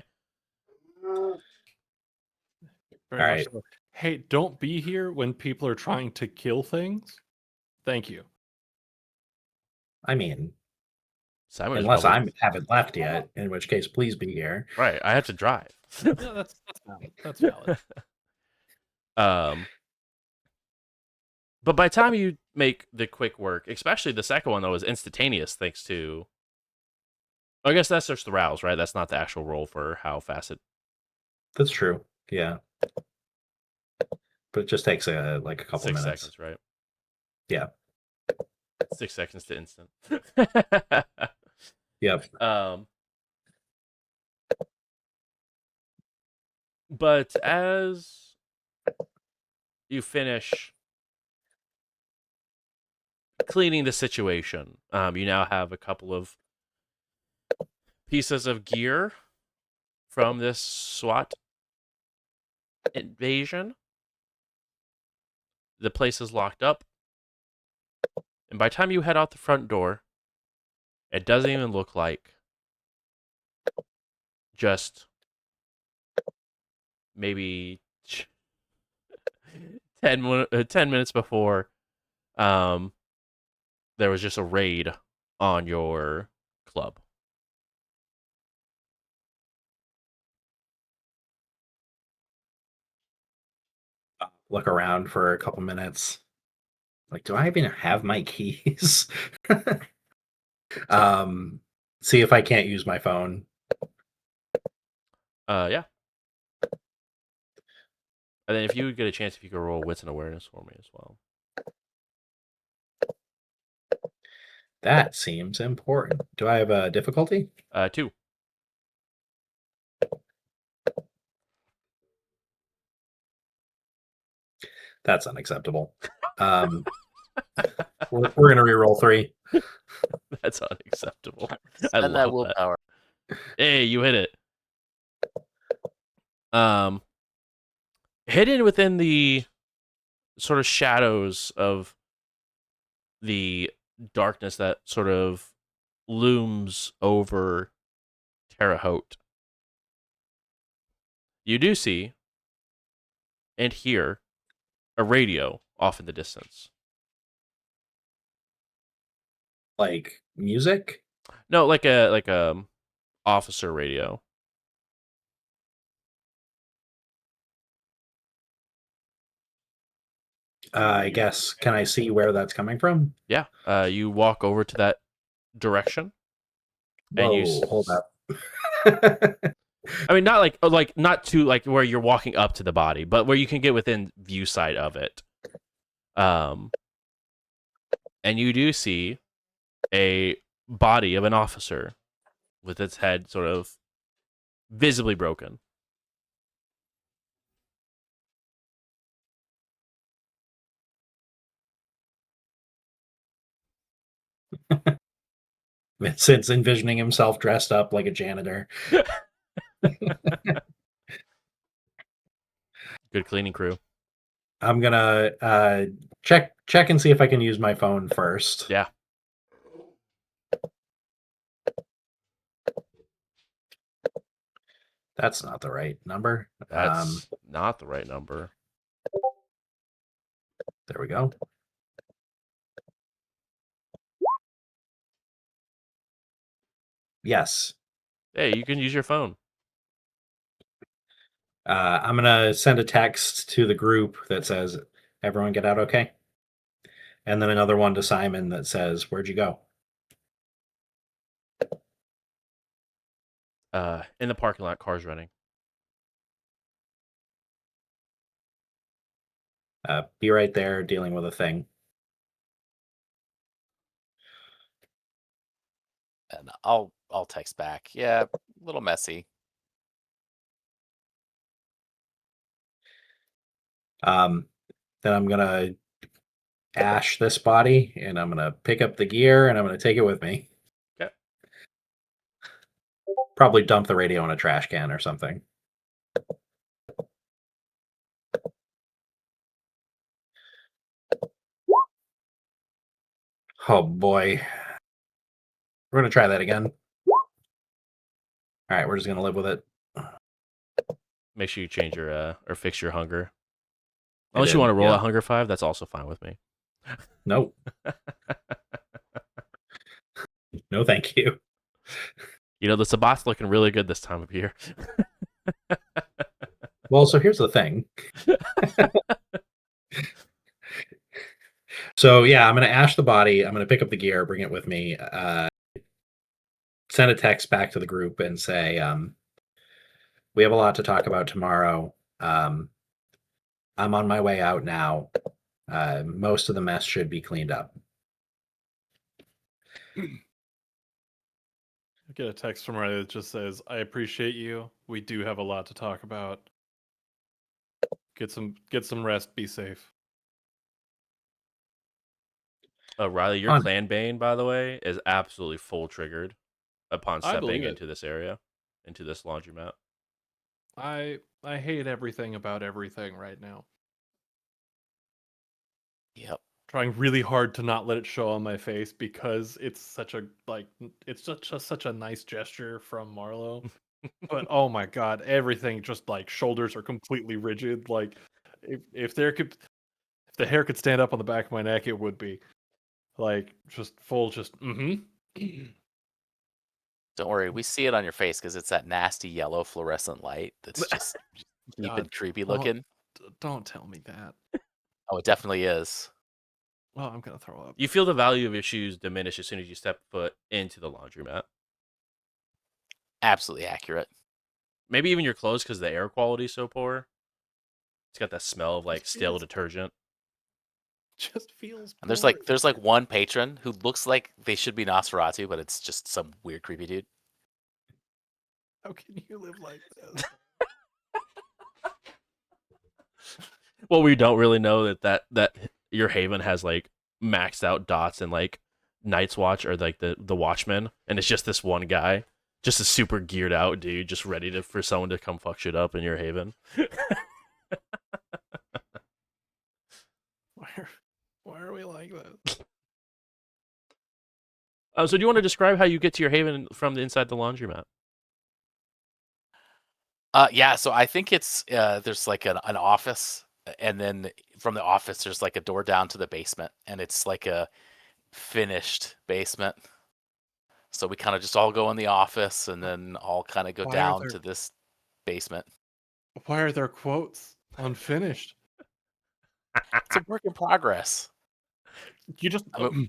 Very All much right. so. Hey, don't be here when people are trying to kill things. Thank you. I mean, Simon unless I haven't left yet, in which case, please be here. Right, I have to drive. Yeah, that's valid. That's valid. But by the time you make the quick work, especially the second one that was instantaneous, thanks to, I guess that's just the rouse, right? That's not the actual roll for how fast it. That's true. Yeah. But it just takes a couple 6 minutes. seconds, right? Yeah. 6 seconds to instant. Yep. But as you finish cleaning the situation, you now have a couple of pieces of gear from this SWAT invasion. The place is locked up. And by the time you head out the front door, it doesn't even look like just maybe 10 minutes before there was just a raid on your club. Look around for a couple minutes. Like, do I even have my keys? See if I can't use my phone. Yeah. And then if you get a chance, if you could roll wits and awareness for me as well. That seems important. Do I have a difficulty? 2. That's unacceptable. We're gonna reroll 3. That's unacceptable. I Spend love that willpower. Hey, you hit it. Hidden within the sort of shadows of the darkness that sort of looms over Terre Haute, you do see and hear a radio off in the distance. Like music? No, like a officer radio. I guess. Can I see where that's coming from? Yeah. You walk over to that direction. And Whoa, hold up. I mean, not not to like where you're walking up to the body, but where you can get within view sight of it. And you do see a body of an officer with its head sort of visibly broken. Vincent's envisioning himself dressed up like a janitor. Good cleaning crew. I'm gonna check and see if I can use my phone first. Yeah. That's not the right number. That's not the right number. There we go. Yes. Hey, you can use your phone. I'm gonna send a text to the group that says, "Everyone get out okay?" And then another one to Simon that says, "Where'd you go?" In the parking lot, cars running. Be right there dealing with a thing. And I'll text back. Yeah, a little messy. Then I'm gonna ash this body and I'm gonna pick up the gear and I'm gonna take it with me. Okay. Probably dump the radio in a trash can or something. Oh boy. We're gonna try that again. All right, we're just gonna live with it. Make sure you change your or fix your hunger. I Unless you did, want to roll yeah. at hunger 5, that's also fine with me. Nope. No, thank you. You know, the Sabat's looking really good this time of year. Well, so here's the thing. So yeah, I'm gonna ash the body. I'm gonna pick up the gear, bring it with me. Send a text back to the group and say, we have a lot to talk about tomorrow. I'm on my way out now. Most of the mess should be cleaned up. I get a text from Riley that just says, "I appreciate you. We do have a lot to talk about. Get some rest. Be safe." Riley, your On. clan bane, by the way, is absolutely full triggered upon I stepping believe it. into this area, into this laundromat. I hate everything about everything right now. Yep. Trying really hard to not let it show on my face because it's such a it's just such a nice gesture from Marlowe. But oh my god, everything just like shoulders are completely rigid. Like if the hair could stand up on the back of my neck, it would be like just full Don't worry, we see it on your face because it's that nasty yellow fluorescent light that's just deep God, and creepy don't- looking. Don't tell me that. Oh, it definitely is. Well, I'm gonna throw up. You feel the value of your shoes diminish as soon as you step foot into the laundromat. Absolutely accurate. Maybe even your clothes because the air quality is so poor. It's got that smell of like stale feels- detergent. Just feels. And there's poor. like one patron who looks like they should be Nosferatu, but it's just some weird creepy dude. How can you live like this? Well, we don't really know that your Haven has like maxed out dots and like Night's Watch or like the Watchmen, and it's just this one guy, just a super geared out dude, just ready for someone to come fuck shit up in your Haven. Why are we like this? So do you want to describe how you get to your Haven from the inside the laundromat? Yeah, so I think it's there's like an office, and then from the office there's like a door down to the basement, and it's like a finished basement. So we kind of just all go in the office, and then all kind of go Why are down there- to this basement. Why are there quotes unfinished? It's a work in progress. You just I mean,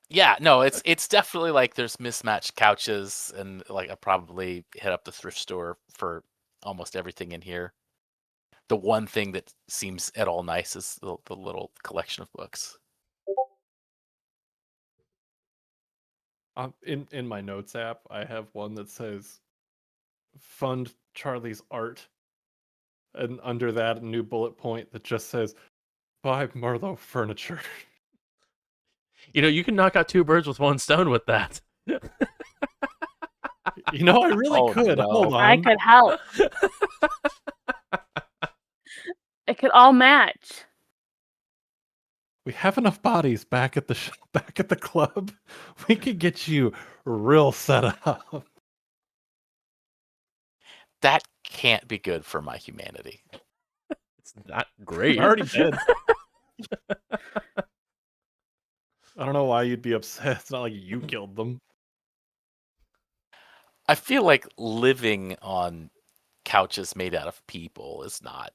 yeah, no, it's definitely like there's mismatched couches, and like I probably hit up the thrift store for almost everything in here. The one thing that seems at all nice is the little collection of books. in my notes app, I have one that says "Fund Charlie's art," and under that, a new bullet point that just says "Buy Marlowe furniture." You know, you can knock out two birds with one stone with that. You know, I really Oh, could. no. Hold on. I could help. It could all match. We have enough bodies back at the back at the club. We could get you real set up. That can't be good for my humanity. It's not great. I already did. I don't know why you'd be upset. It's not like you killed them. I feel like living on couches made out of people is not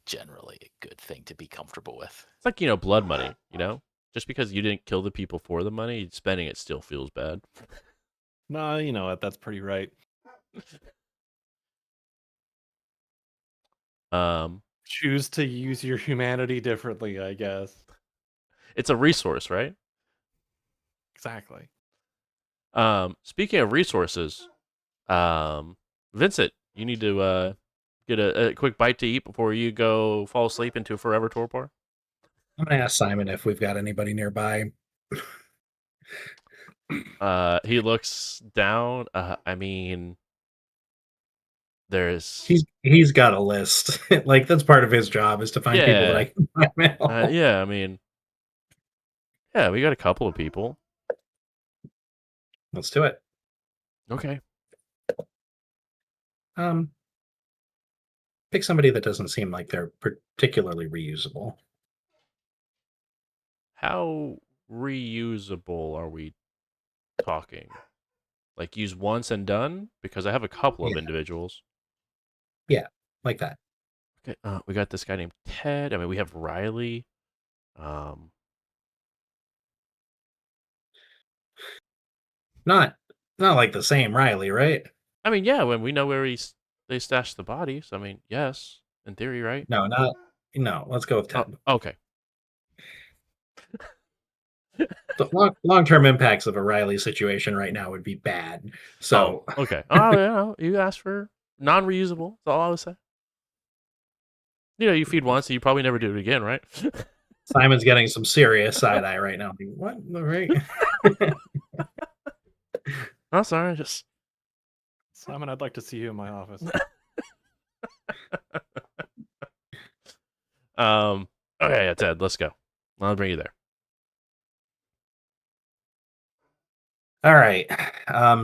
generally a good thing to be comfortable with. It's like, you know, blood money, you know? Just because you didn't kill the people for the money, spending it still feels bad. No, you know what? That's pretty right. Choose to use your humanity differently, I guess. It's a resource, right? Exactly. Speaking of resources, Vincent, you need to get a quick bite to eat before you go fall asleep into a forever torpor. I'm gonna ask Simon if we've got anybody nearby. He looks down. I mean, there's He's got a list. Like that's part of his job is to find people that I can blackmail. yeah. I mean, yeah, we got a couple of people. Let's do it. Okay. Pick somebody that doesn't seem like they're particularly reusable. How reusable are we talking? Like use once and done? Because I have a couple of Yeah. individuals. Like that. Okay, we got this guy named Ted. I mean, we have Riley. Um, Not like the same Riley, right? I mean, yeah, when we know where they stashed the bodies. I mean, yes, in theory, right? No. Let's go with Oh, Ted. okay. The long-term impacts of a Riley situation right now would be bad. So okay. Oh, yeah, you asked for non-reusable. That's all I was saying. You feed once, so you probably never do it again, right? Simon's getting some serious side eye right now. What? Right? I'm sorry, just Simon, I'd like to see you in my office. Okay, yeah, Ted, let's go. I'll bring you there. All right.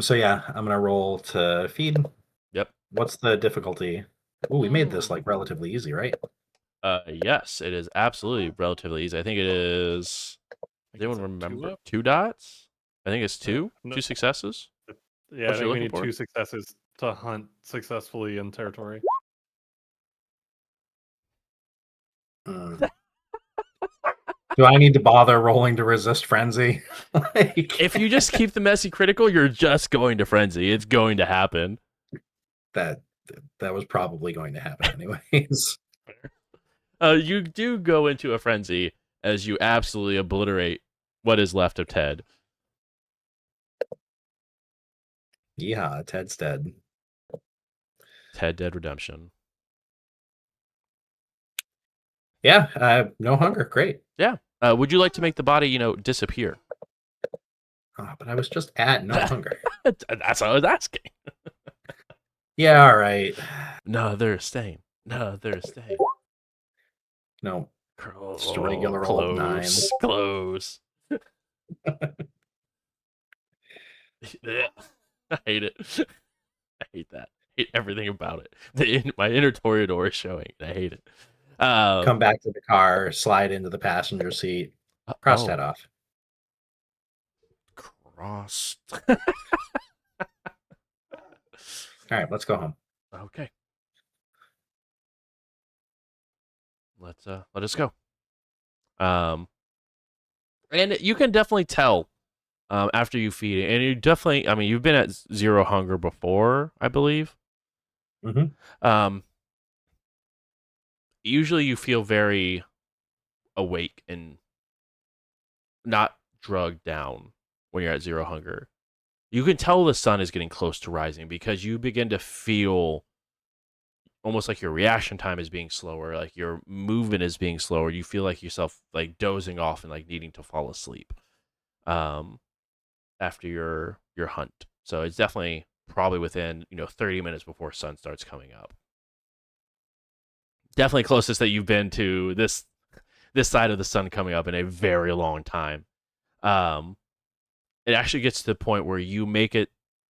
So yeah, I'm gonna roll to feed. Yep. What's the difficulty? Oh, we made this like relatively easy, right? Yes, it is absolutely relatively easy. I think it is. Does anyone remember? 2 dots? I think it's 2. No. 2 successes. Yeah, What I you're think we looking need for? 2 successes to hunt successfully in territory. Mm. Do I need to bother rolling to resist frenzy? If you just keep the messy critical, you're just going to frenzy. It's going to happen. that was probably going to happen anyways. You do go into a frenzy as you absolutely obliterate what is left of Ted. Yeah, Ted's dead. Ted Dead Redemption. Yeah, no hunger. Great. Yeah. Would you like to make the body, disappear? But I was just at no hunger. That's what I was asking. Yeah, all right. No, they're staying. No, they're staying. No, just a regular old 9. Close. I hate it. I hate that. I hate everything about it. My inner Toreador is showing. I hate it. Come back to the car, slide into the passenger seat, cross Ted off. Crossed. All right, let's go home. Okay. Let us go. And you can definitely tell after you feed it, and you definitely, I mean, you've been at 0 hunger before, I believe. Mm-hmm. Usually you feel very awake and not drugged down when you're at 0 hunger. You can tell the sun is getting close to rising because you begin to feel almost like your reaction time is being slower, like your movement is being slower. You feel like yourself like dozing off and like needing to fall asleep after your hunt. So it's definitely probably within 30 minutes before sun starts coming up. Definitely closest that you've been to this side of the sun coming up in a very long time. It actually gets to the point where you make it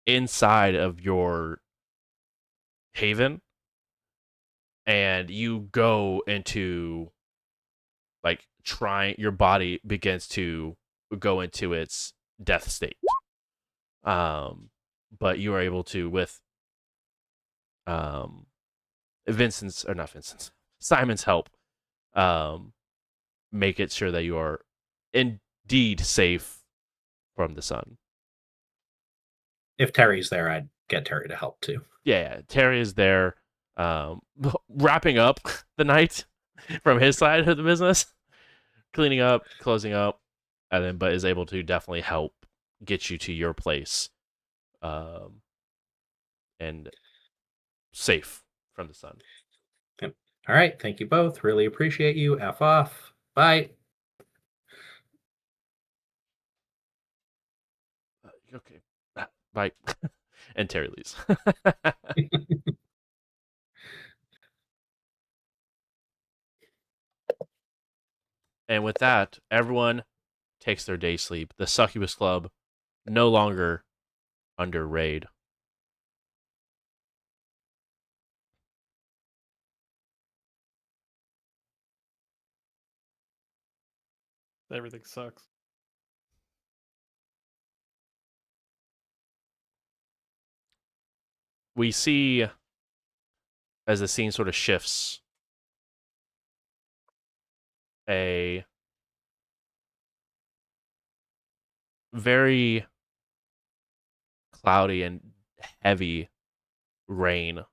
inside of your haven and you go into like your body begins to go into its death state. But you are able to, with Simon's help, make it sure that you are indeed safe from the sun. If Terry's there, I'd get Terry to help too. Yeah, Terry is there, wrapping up the night from his side of the business, cleaning up, closing up, and then but is able to definitely help get you to your place, and safe from the sun. Yep. All right, thank you both. Really appreciate you. F off. Bye. Okay, bye. And Terry leaves. And with that, everyone takes their day sleep. The Succubus Club no longer under raid. Everything sucks. We see as the scene sort of shifts a very cloudy and heavy rain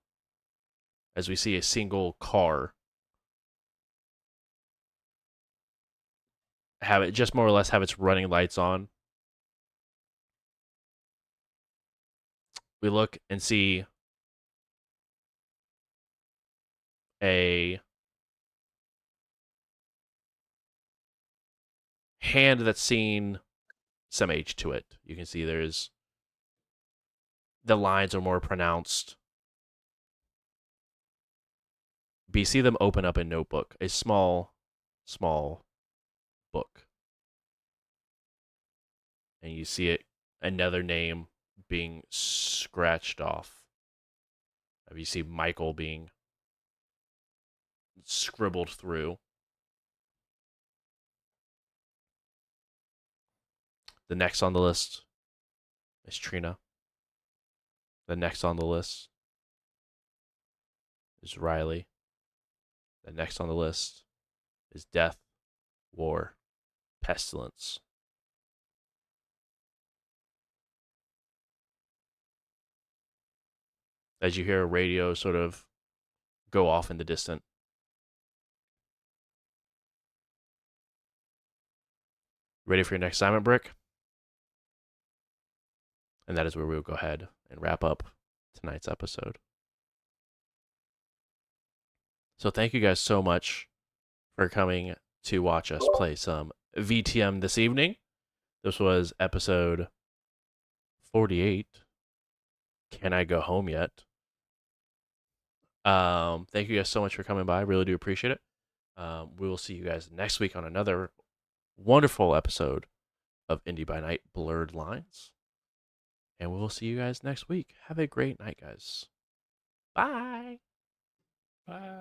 as we see a single car have it just more or less have its running lights on. We look and see a hand that's seen some age to it. You can see there's the lines are more pronounced. But you see them open up a notebook, a small book. And you see it another name being scratched off. You see Michael being scribbled through. The next on the list is Trina. The next on the list is Riley. The next on the list is Death, War, Pestilence. As you hear a radio sort of go off in the distance. Ready for your next assignment, Brick? And that is where we will go ahead and wrap up tonight's episode. So thank you guys so much for coming to watch us play some VTM this evening. This was episode 48. Can I go home yet? Thank you guys so much for coming by. I really do appreciate it. We will see you guys next week on another wonderful episode of Indy by Night Blurred Lines. And we will see you guys next week. Have a great night, guys. Bye. Bye.